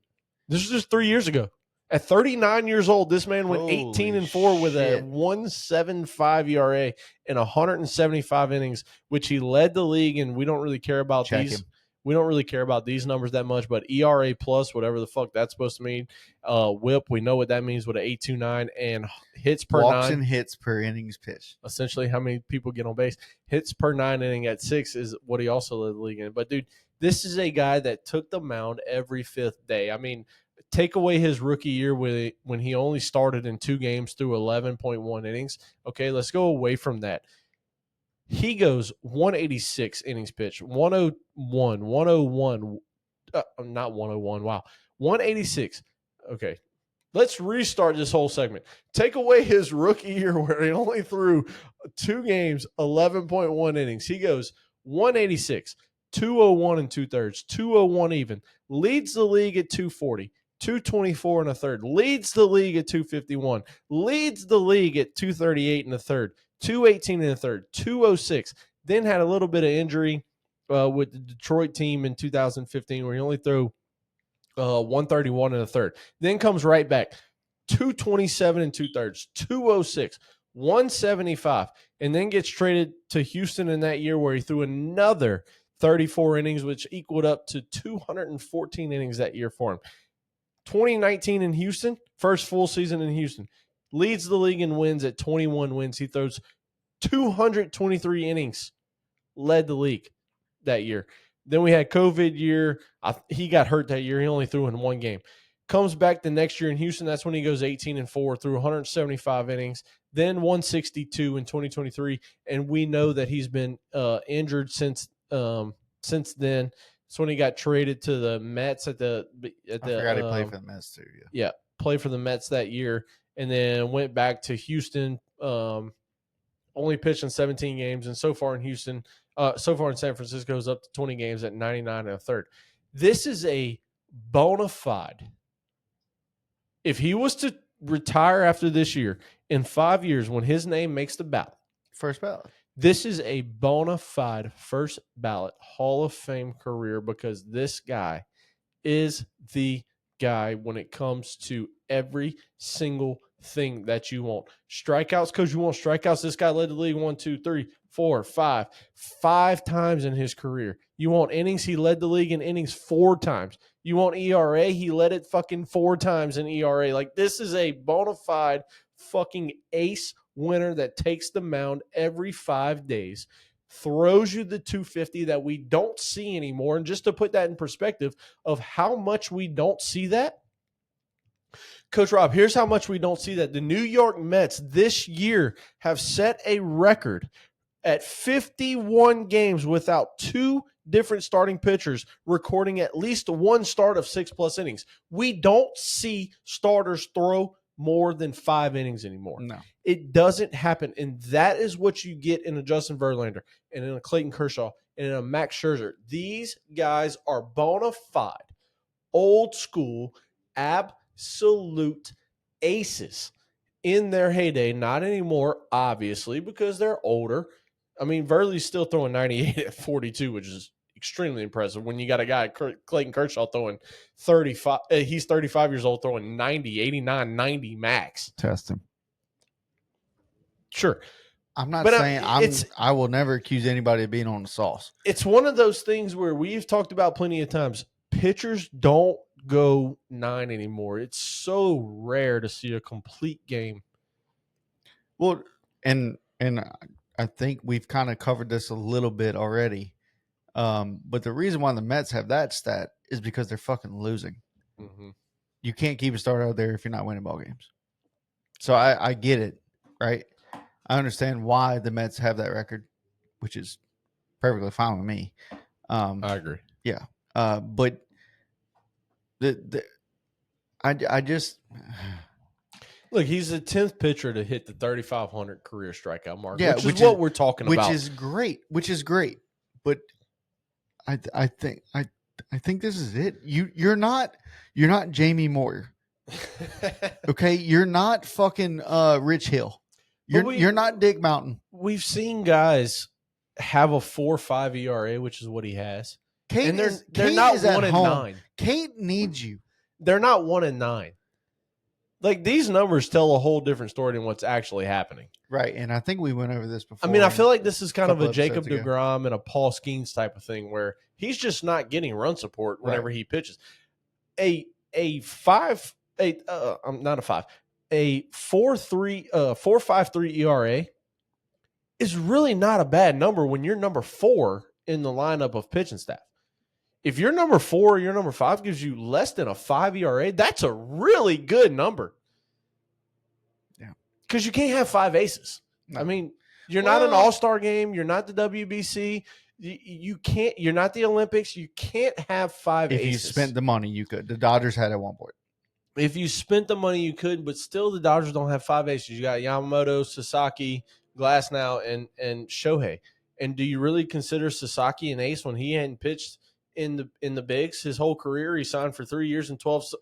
This was just 3 years ago. At 39 years old, this man went 18-4 with a 1.75 ERA in 175 innings, which he led the league. And we don't really care about these. We don't really care about these numbers that much, but ERA plus, whatever the fuck that's supposed to mean. WHIP, we know what that means with an 8.29, and hits per
Walks
9.
and hits per innings pitched.
Essentially, how many people get on base. Hits per 9 inning at 6 is what he also led the league in. But, dude, this is a guy that took the mound every 5th day. I mean, take away his rookie year when he only started in 2 games through 11.1 innings. Okay, let's go away from that. He goes 186 innings pitched, 101, 101, not 101, wow, 186. Okay, let's restart this whole segment. Take away his rookie year where he only threw 2 games, 11.1 innings. He goes 186, 201 and 2/3, 201 even, leads the league at 240. 224 and a third, leads the league at 251, leads the league at 238 and a third, 218 and a third, 206. Then had a little bit of injury with the Detroit team in 2015 where he only threw 131 and a third. Then comes right back, 227 and 2/3, 206, 175, and then gets traded to Houston in that year where he threw another 34 innings, which equaled up to 214 innings that year for him. 2019 in Houston, first full season in Houston, leads the league in wins at 21 wins. He throws 223 innings, led the league that year. Then we had COVID year. He got hurt that year. He only threw in 1 game. Comes back the next year in Houston. That's when he goes 18-4 through 175 innings, then 162 in 2023. And we know that he's been injured since then. That's when he got traded to the Mets I forgot
he played for the Mets too.
Yeah, played for the Mets that year, and then went back to Houston. Only pitched in 17 games, and so far in San Francisco is up to 20 games at 99 and a third. This is a bona fide. If he was to retire after this year, in 5 years, when his name makes the ballot,
first ballot.
This is a bona fide first ballot Hall of Fame career because this guy is the guy when it comes to every single thing that you want. Strikeouts, because you want strikeouts. This guy led the league 1, 2, 3, 4, 5 times in his career. You want innings, he led the league in innings 4 times. You want ERA, he led it fucking 4 times in ERA. Like, this is a bona fide fucking ace winner that takes the mound every 5 days, throws you the 250 that we don't see anymore. And just to put that in perspective of how much we don't see that, Coach Rob, here's how much we don't see that. The New York Mets this year have set a record at 51 games without 2 different starting pitchers recording at least 1 start of 6+ innings. We don't see starters throw more than 5 innings anymore.
No.
It doesn't happen. And that is what you get in a Justin Verlander and in a Clayton Kershaw and in a Max Scherzer. These guys are bona fide, old school, absolute aces in their heyday. Not anymore, obviously, because they're older. I mean, Verley's still throwing 98 at 42, which is extremely impressive when you got a guy, Clayton Kershaw, throwing 35. He's 35 years old, throwing 90, 89, 90 max.
Test him.
Sure.
I'm not saying I will never accuse anybody of being on the sauce.
It's one of those things where we've talked about plenty of times. Pitchers don't go 9 anymore. It's so rare to see a complete game.
Well, and I think we've kind of covered this a little bit already. But the reason why the Mets have that stat is because they're fucking losing.
Mm-hmm.
You can't keep a starter out there if you're not winning ball games. So I get it, right? I understand why the Mets have that record, which is perfectly fine with me.
I agree.
Yeah. But I just
look, he's the 10th pitcher to hit the 3,500 career strikeout mark,
yeah,
which is what we're talking about.
Which is great. But I think this is it. You're not Jamie Moyer. Okay, you're not fucking Rich Hill. You're not Dick Mountain.
We've seen guys have a 4.5 ERA, which is what he has.
Kate
they're not 1-9.
Kate needs you.
They're not 1-9. Like, these numbers tell a whole different story than what's actually happening.
Right, and I think we went over this before.
I mean, I feel like this is kind of a
couple
Jacob
episodes ago.
deGrom and a Paul Skeens type of thing where he's just not getting run support whenever
Right.
he pitches. A 4.53 ERA is really not a bad number when you're number 4 in the lineup of pitching staff. If you're number 4 or you're number 5 gives you less than a 5 ERA, that's a really good number.
Yeah.
Because you can't have 5 aces. No. I mean, you're not an all-star game. You're not the WBC. You can't. You're not the Olympics. You can't have 5 aces.
If you spent the money, you could. The Dodgers had at one point.
If you spent the money, you could, but still the Dodgers don't have 5 aces. You got Yamamoto, Sasaki, Glasnow, and Shohei. And do you really consider Sasaki an ace when he hadn't pitched in the bigs his whole career? He signed for 3 years and 12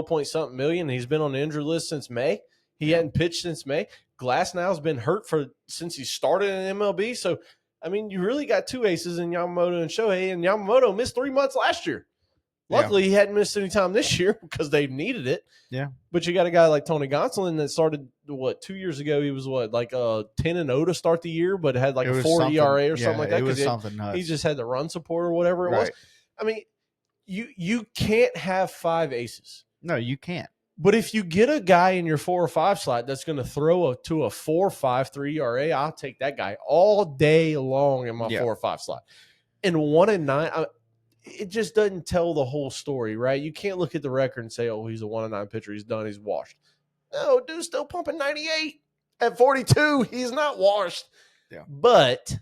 point something million. He's been on the injury list since May. He hadn't pitched since May. Glasnow's been hurt since he started in MLB. So, I mean, you really got 2 aces in Yamamoto and Shohei, and Yamamoto missed 3 months last year. Luckily, he hadn't missed any time this year because they needed it.
Yeah.
But you got a guy like Tony Gonsolin that started, 2 years ago? He was 10-0 to start the year, but had like a 4 ERA or something like that.
It was something nuts.
He just had the run support or whatever it was. I mean, you can't have 5 aces.
No, you can't.
But if you get a guy in your 4 or 5 slot that's going to throw to a 4.53 ERA, I'll take that guy all day long in my 4 or 5 slot. And 1-9, it just doesn't tell the whole story, right? You can't look at the record and say, "Oh, he's a 1-9 pitcher. He's done. He's washed." No, dude's still pumping 98 at 42. He's not washed.
Yeah.
But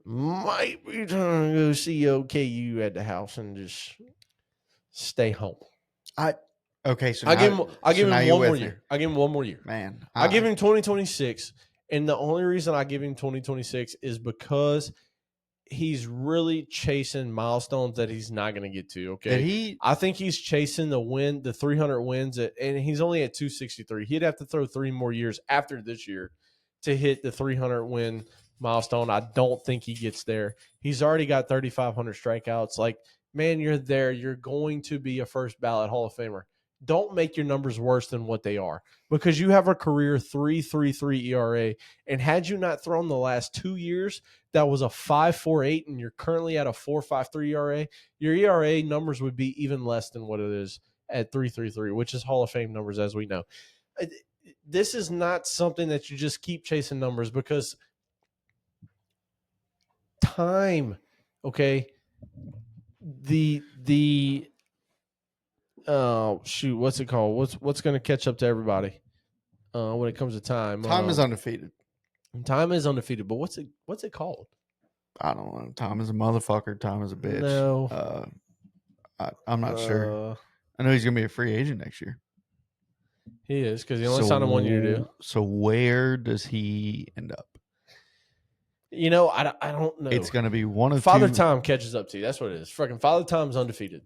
might be trying to go see OKU at the house and just stay home.
Okay, so
I'll give him one more year. I'll give him one more year.
Man.
I'll give him 2026. And the only reason I give him 2026 is because he's really chasing milestones that he's not going to get to. Okay. I think he's chasing the 300 wins and he's only at 263. He'd have to throw 3 more years after this year to hit the 300 win milestone. I don't think he gets there. He's already got 3,500 strikeouts. Like, man, you're there. You're going to be a first ballot Hall of Famer. Don't make your numbers worse than what they are because you have a career 3.33 ERA. And had you not thrown the last 2 years, that was a 5.48, and you're currently at a 4.53 ERA. Your ERA numbers would be even less than what it is at 3.33, which is Hall of Fame numbers, as we know. This is not something that you just keep chasing numbers because time, okay, what's it called? What's going to catch up to everybody when it comes to time?
Time is undefeated.
Time is undefeated, but what's it called?
I don't know. Time is a motherfucker. Time is a bitch.
No,
I'm not sure. I know he's going to be a free agent next year.
He is because he only signed a 1 year deal.
So where does he end up?
I don't know.
It's going to be one of
Father
two.
Time catches up to you. That's what it is. Fucking Father Time's undefeated.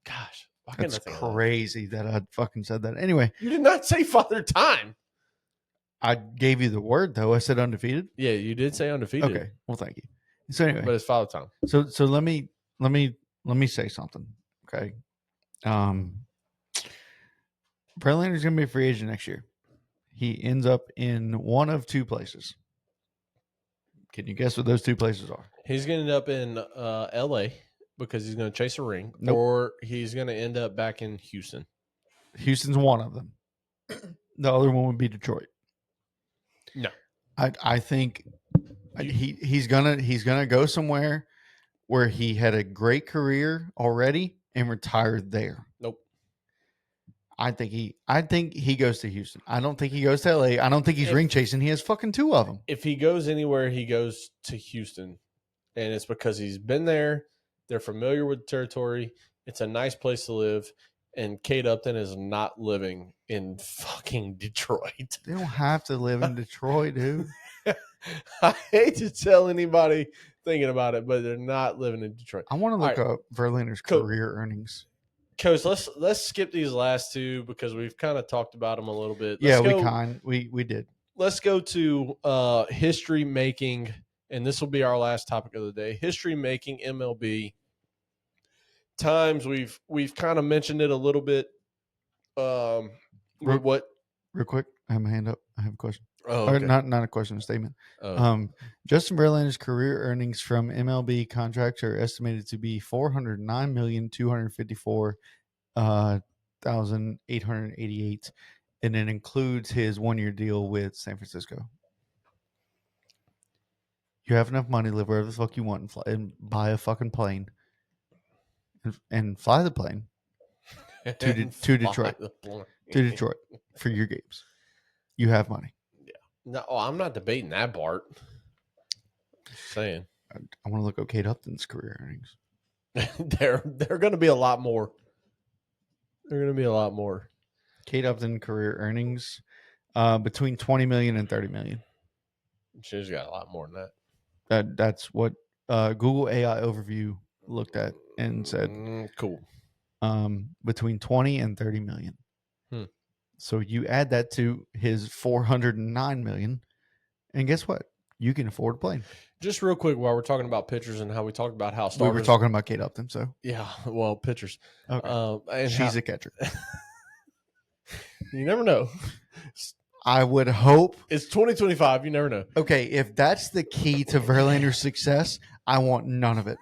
Gosh.
That's crazy that I fucking said that. Anyway.
You did not say Father Time.
I gave you the word, though. I said undefeated.
Yeah, you did say undefeated.
Okay. Well, thank you. So anyway.
But it's Father Time.
So let me say something. Okay. Verlander's going to be a free agent next year. He ends up in one of 2 places. Can you guess what those 2 places are?
He's going to end up in L.A. because he's going to chase a ring, or he's going to end up back in Houston.
Houston's one of them. The other one would be Detroit.
No,
I think he's gonna go somewhere where he had a great career already and retired there.
Nope.
I think he goes to Houston. I don't think he goes to LA. I don't think he's ring chasing. He has fucking 2 of them.
If he goes anywhere, he goes to Houston, and it's because he's been there. They're familiar with the territory. It's a nice place to live. And Kate Upton is not living in fucking Detroit.
They don't have to live in Detroit, dude.
I hate to tell anybody thinking about it, but they're not living in Detroit.
I want to look up Verlander's career earnings.
Coach, let's skip these last 2 because we've kind of talked about them a little bit.
We did.
Let's go to history making, and this will be our last topic of the day. History making MLB times we've kind of mentioned it a little bit.
Real,
What?
real quick, I have my hand up. I have a question.
Oh,
Or
okay.
not a question, a statement. Justin Verlander's career earnings from MLB contracts are estimated to be $409,254,888, and it includes his 1-year deal with San Francisco. You have enough money to live wherever the fuck you want and buy a fucking plane and fly the plane to Detroit. To Detroit for your games. You have money.
Yeah. No, I'm not debating that part. Just saying.
I want to look at Kate Upton's career earnings.
They're going to be a lot more. They're going to be a lot more.
Kate Upton career earnings between $20 million and $30 million.
She's got a lot more than that.
That's what Google AI overview looked at and said.
Cool.
Between 20 and 30 million. So you add that to his 409 million, and guess what? You can afford a plane.
Just real quick, while we're talking about pitchers and how we talked about how
we were talking about Kate Upton, so
yeah, well, pitchers.
Okay, and she's a catcher.
You never know.
I would hope
it's 2025. You never know.
Okay, if that's the key to Verlander's success, I want none of it.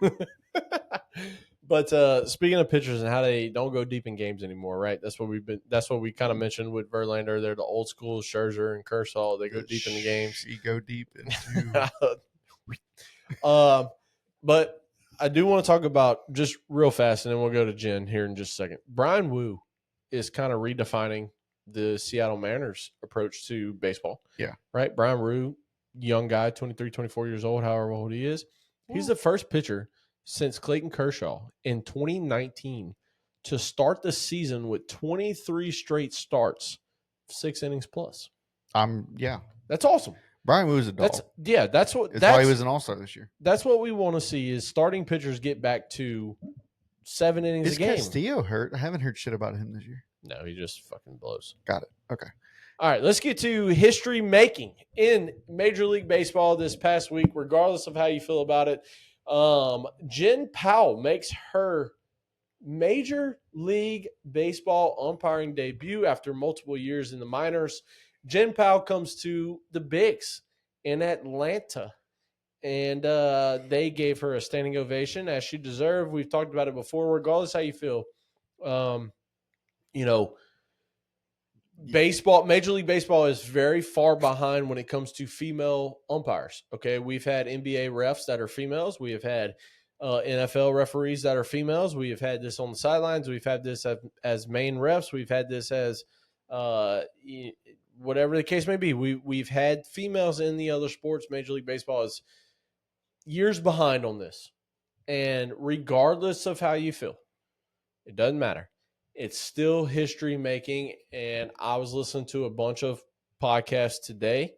But speaking of pitchers and how they don't go deep in games anymore, right? That's what we kind of mentioned with Verlander. They're the old school Scherzer and Kershaw. They go deep in the games.
You go deep into.
But I do want to talk about just real fast, and then we'll go to Jen here in just a second. Brian Wu is kind of redefining the Seattle Mariners approach to baseball.
Yeah.
Right? Brian Wu, young guy, 23, 24 years old, however old he is. He's the first pitcher since Clayton Kershaw in 2019 to start the season with 23 straight starts, 6 innings plus. That's awesome.
Brian Wu's a dog.
That's
why he was an all-star this year.
That's what we want to see is starting pitchers get back to 7 innings a game.
Is Castillo hurt? I haven't heard shit about him this year.
No, he just fucking blows.
Got it. Okay.
All right, let's get to history making in Major League Baseball this past week, regardless of how you feel about it. Jen Powell makes her Major League Baseball umpiring debut after multiple years in the minors. Jen Powell comes to the Bigs in Atlanta, and they gave her a standing ovation as she deserved. We've talked about it before. Regardless how you feel, baseball, Major League Baseball is very far behind when it comes to female umpires. Okay, we've had NBA refs that are females. We have had NFL referees that are females. We have had this on the sidelines. We've had this as main refs. We've had this as whatever the case may be. We've had females in the other sports. Major League Baseball is years behind on this. And regardless of how you feel, it doesn't matter. It's still history making. And I was listening to a bunch of podcasts today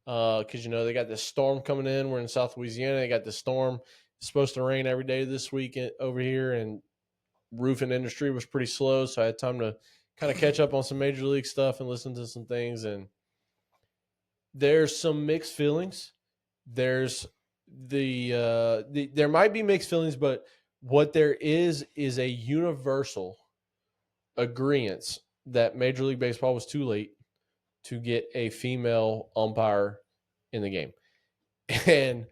because, they got this storm coming in. We're in South Louisiana. They got this storm. It's supposed to rain every day this week over here. And roofing industry was pretty slow. So I had time to kind of catch up on some Major League stuff and listen to some things. And there's some mixed feelings. There's there might be mixed feelings, but what there is a universal agreement that Major League Baseball was too late to get a female umpire in the game. And,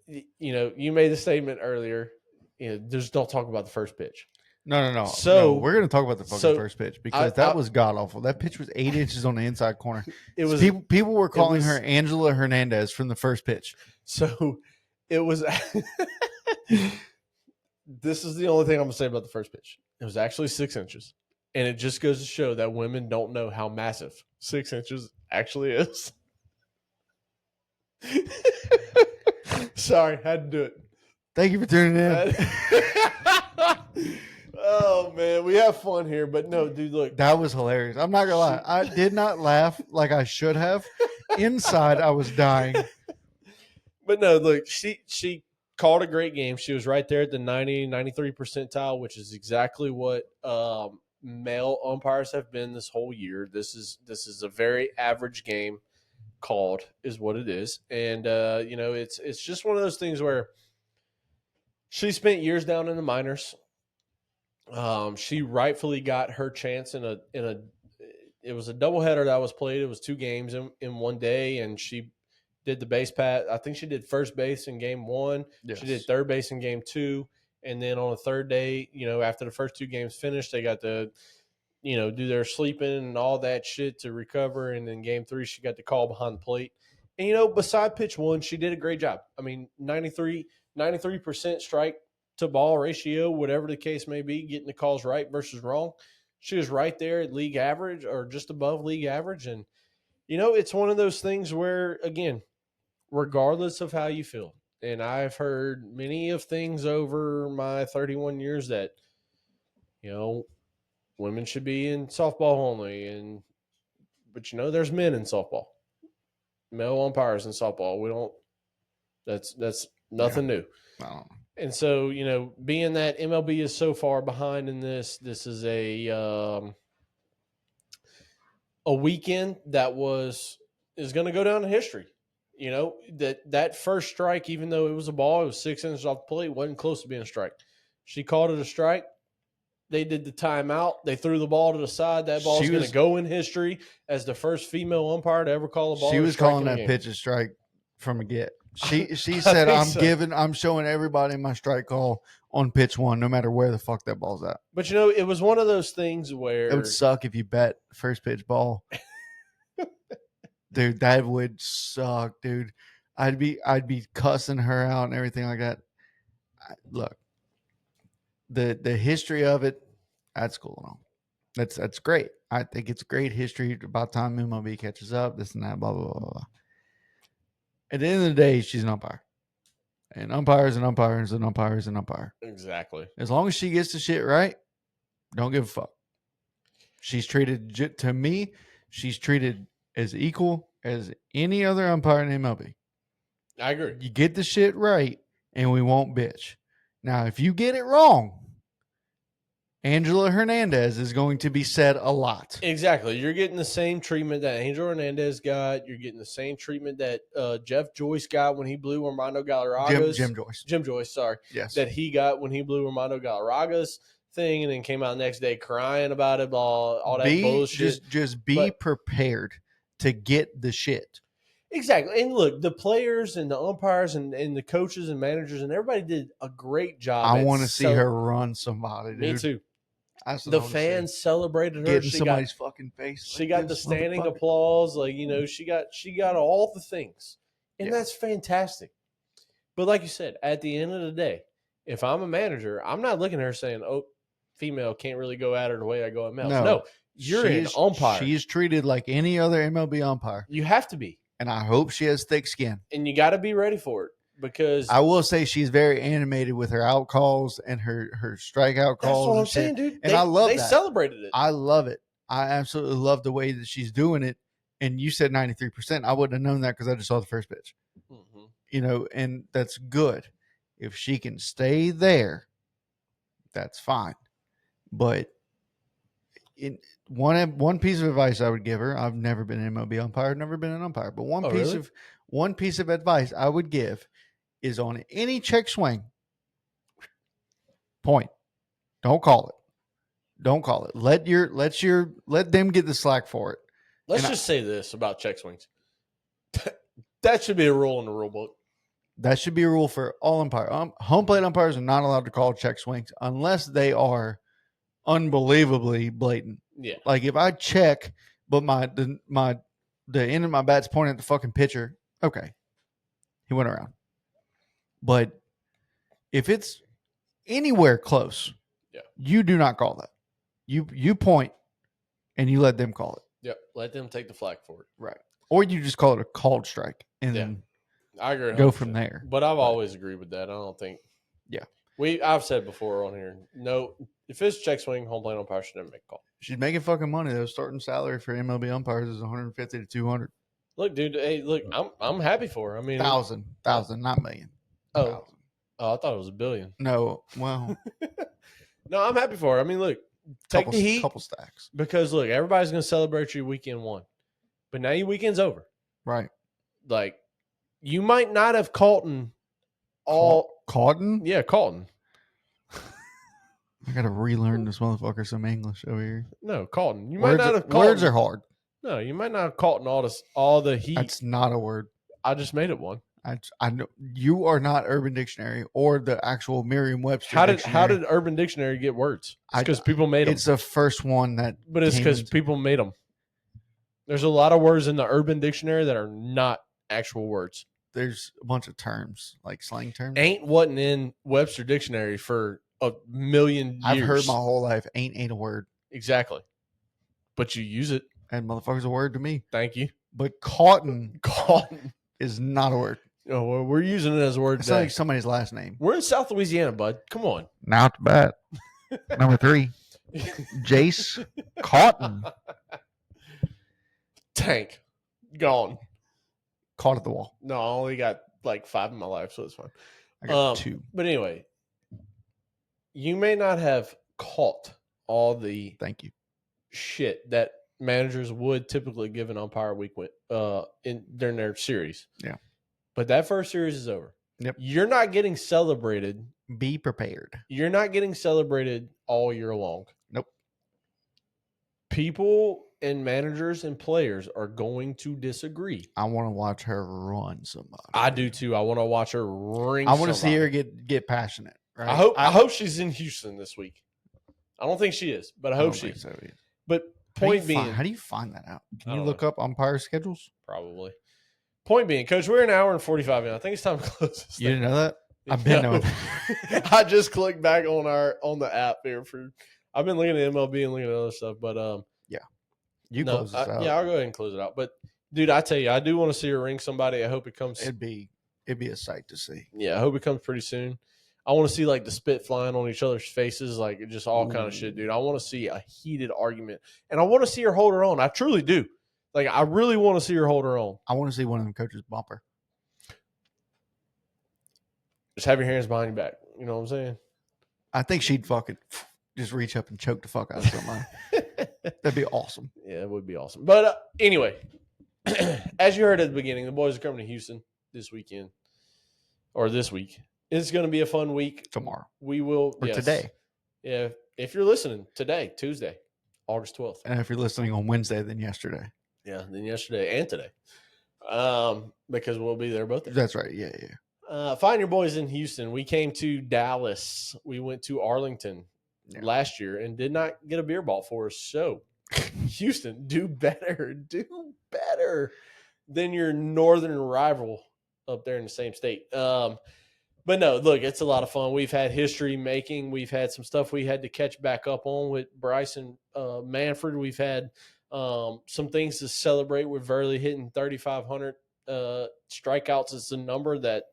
you made the statement earlier, just don't talk about the first pitch.
No.
So
we're going to talk about the fucking first pitch because that was god awful. That pitch was 8 inches on the inside corner. It was people were calling her Angela Hernandez from the first pitch.
So it was. This is the only thing I'm going to say about the first pitch. It was actually 6 inches, and it just goes to show that women don't know how massive 6 inches actually is. Sorry, had to do it.
Thank you for tuning in.
Oh, man, we have fun here, but no, dude, look.
That was hilarious. I'm not going to lie. I did not laugh like I should have. Inside, I was dying.
But no, look, she called a great game. She was right there at the 93 percentile, which is exactly what male umpires have been this whole year. This is a very average game called is what it is. And, it's just one of those things where she spent years down in the minors. She rightfully got her chance in a. It was a doubleheader that was played. It was 2 games in one day, and she did the base pass. I think she did first base in game 1.
Yes.
She did third base in game 2, and then on the third day, after the first 2 games finished, they got to do their sleeping and all that shit to recover. And then game 3, she got the call behind the plate. And, beside pitch 1, she did a great job. I mean, 93% strike to ball ratio, whatever the case may be, getting the calls right versus wrong. She was right there at league average or just above league average. And, it's one of those things where, again, regardless of how you feel, and I've heard many of things over my 31 years that, women should be in softball only, but there's men in softball, male umpires in softball. We don't. That's nothing new.
I don't know.
And so being that MLB is so far behind in this is a weekend that is going to go down in history. That first strike, even though it was a ball, it was 6 inches off the plate, wasn't close to being a strike. She called it a strike. They did the timeout. They threw the ball to the side. That ball is going to go in history as the first female umpire to ever call a ball.
She was calling that pitch a strike from a get. She said, I'm showing everybody my strike call on pitch 1, no matter where the fuck that ball's at.
But it was one of those things where
it would suck if you bet first pitch ball. Dude, that would suck, dude. I'd be cussing her out and everything like that. Look, the history of it, that's cool and all. That's great. I think it's great history. About time MLB catches up, this and that, blah, blah, blah, blah. At the end of the day, she's an umpire. And umpire is an umpire is an umpire is an umpire.
Exactly.
As long as she gets the shit right, don't give a fuck. She's treated, to me, she's treated as equal as any other umpire in MLB.
I agree.
You get the shit right, and we won't bitch. Now, if you get it wrong, Angela Hernandez is going to be said a lot.
Exactly. You're getting the same treatment that Angel Hernandez got. You're getting the same treatment that Jeff Joyce got when he blew Armando Galarraga's. Jim Joyce, sorry.
Yes.
That he got when he blew Armando Galarraga's thing and then came out the next day crying about it, all that bullshit.
Just be prepared to get the shit.
Exactly. And look, the players and the umpires and the coaches and managers and everybody did a great job.
I want to see her run somebody, dude.
Me too. The fans celebrated her.
Getting somebody's fucking face.
She got the standing applause. She got all the things. And that's fantastic. But like you said, at the end of the day, if I'm a manager, I'm not looking at her saying, oh, female can't really go at her the way I go at males. No, you're an umpire.
She is treated like any other MLB umpire.
You have to be.
And I hope she has thick skin.
And you got to be ready for it. Because
I will say she's very animated with her out calls and her strikeout calls.
That's what I'm saying, dude.
And I love that.
They celebrated it.
I love it. I absolutely love the way that she's doing it. And you said 93%. I wouldn't have known that because I just saw the first pitch. Mm-hmm. And that's good. If she can stay there, that's fine. But one piece of advice I would give her, I've never been an MLB umpire, I've never been an umpire, but one piece of advice I would give is on any check swing, point. Don't call it. Let them get the slack for it.
Let's just say this about check swings. That should be a rule in the rule book.
That should be a rule for all umpires. Home plate umpires are not allowed to call check swings unless they are unbelievably blatant.
Yeah.
Like if I check, but the end of my bat's pointing at the fucking pitcher, okay. He went around. But if it's anywhere close, you do not call that. You point and you let them call it.
Yep. Let them take the flag for it.
Right. Or you just call it a called strike and then
I agree. 100%.
Go from there.
But I've always agreed with that. I don't think.
Yeah.
I've said before on here, no, if it's check swing, home plate umpire should never make a call.
She's making fucking money though. Starting salary for MLB umpires is 150 to 200.
Look, dude. Hey, look, I'm happy for her. I mean,
thousand, not million.
Oh, I thought it was $1 billion.
No, well,
no, I'm happy for her. I mean, look, take the heat,
couple stacks.
Because look, everybody's gonna celebrate your weekend 1, but now your weekend's over.
Right.
Like, you might not have Colton all
Cotton.
Yeah, Colton.
I got to relearn this motherfucker some English over here.
No, Colton. You might not have caught.
Words are hard.
No, you might not have caught all the heat.
That's not a word.
I just made it one.
I know you are not Urban Dictionary or the actual Merriam-Webster.
How did Urban Dictionary get words? It's because people made them.
It's the first one that.
But it's because people made them. There's a lot of words in the Urban Dictionary that are not actual words.
There's a bunch of terms, like slang terms.
Ain't wasn't in Webster Dictionary for a million years.
I've heard my whole life. Ain't a word.
Exactly. But you use it.
And motherfucker's a word to me.
Thank you.
But cotton is not a word.
Oh, well, we're using it as a word
It's
today.
like somebody's last name.
We're in South Louisiana, bud. Come on.
Now to bat. Number 3. Jace Cotton.
Tank. Gone.
Caught at the wall.
No, I only got like 5 in my life, so it's fine.
I got 2.
But anyway, you may not have caught all the
Thank you
shit that managers would typically give an umpire a week during their series.
Yeah.
But that first series is over.
Yep.
You're not getting celebrated.
Be prepared.
You're not getting celebrated all year long.
Nope.
People and managers and players are going to disagree.
I want to watch her run somebody.
I do too. I want to watch her ring.
I want to see her get passionate. Right?
I hope she's in Houston this week. I don't think she is, but I hope she is.
So either.
But point being,
how do you find that out? Can you
don't
look up umpire schedules?
Probably. Point being, Coach, we're an hour and 45 minutes. I think it's time to close this
You
thing.
didn't know that? I've been knowing that.
I just clicked back on the app here I've been looking at MLB and looking at other stuff, but
close this out.
Yeah, I'll go ahead and close it out. But dude, I tell you, I do want to see her ring somebody. I hope it comes.
It'd be a sight to see.
Yeah, I hope it comes pretty soon. I want to see like the spit flying on each other's faces, like just all kind of shit, dude. I want to see a heated argument, and I want to see her hold her own. I truly do. Like, I really want to see her hold her own.
I want to see one of them coaches bump her.
Just have your hands behind your back. You know what I'm saying?
I think she'd fucking just reach up and choke the fuck out of somebody. That'd be awesome.
Yeah, it would be awesome. But anyway, as you heard at the beginning, the boys are coming to Houston this weekend or this week. It's going to be a fun week.
Tomorrow.
We will.
Or today.
Yeah. If you're listening today, Tuesday, August 12th.
And if you're listening on Wednesday, then yesterday.
Yeah, then yesterday and today. Because we'll be there both days.
That's right. Yeah.
Find your boys in Houston. We came to Dallas. We went to Arlington last year and did not get a beer bought for us. So, Houston, do better. Do better than your northern rival up there in the same state. But no, look, it's a lot of fun. We've had history making. We've had some stuff we had to catch back up on with Bryce and Manfred. We've had some things to celebrate with Verlander hitting 3,500 strikeouts. It's a number that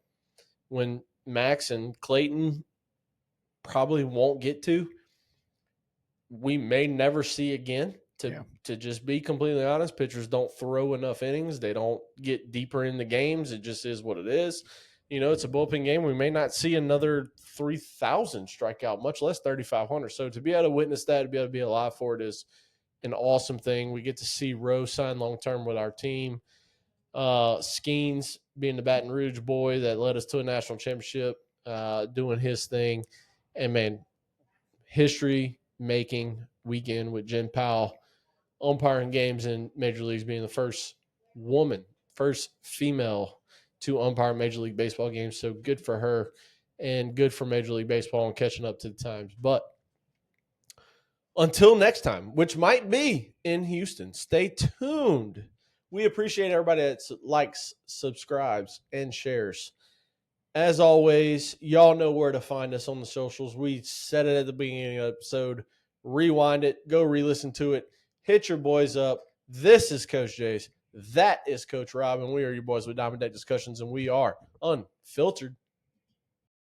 when Max and Clayton probably won't get to, we may never see again. To just be completely honest, pitchers don't throw enough innings. They don't get deeper in the games. It just is what it is. You know, it's a bullpen game. We may not see another 3,000 strikeout, much less 3,500. So to be able to witness that, to be able to be alive for it is an awesome thing. We get to see Rose sign long-term with our team. Skeens being the Baton Rouge boy that led us to a national championship, doing his thing. And, man, history-making weekend with Jen Powell umpiring games in Major Leagues, being the first female to umpire Major League Baseball games. So good for her and good for Major League Baseball and catching up to the times. But until next time, which might be in Houston, stay tuned. We appreciate everybody that likes, subscribes, and shares. As always, y'all know where to find us on the socials. We said it at the beginning of the episode. Rewind it. Go re-listen to it. Hit your boys up. This is Coach Jace. That is Coach Rob, and we are your boys with Diamond Deck Discussions, and we are unfiltered.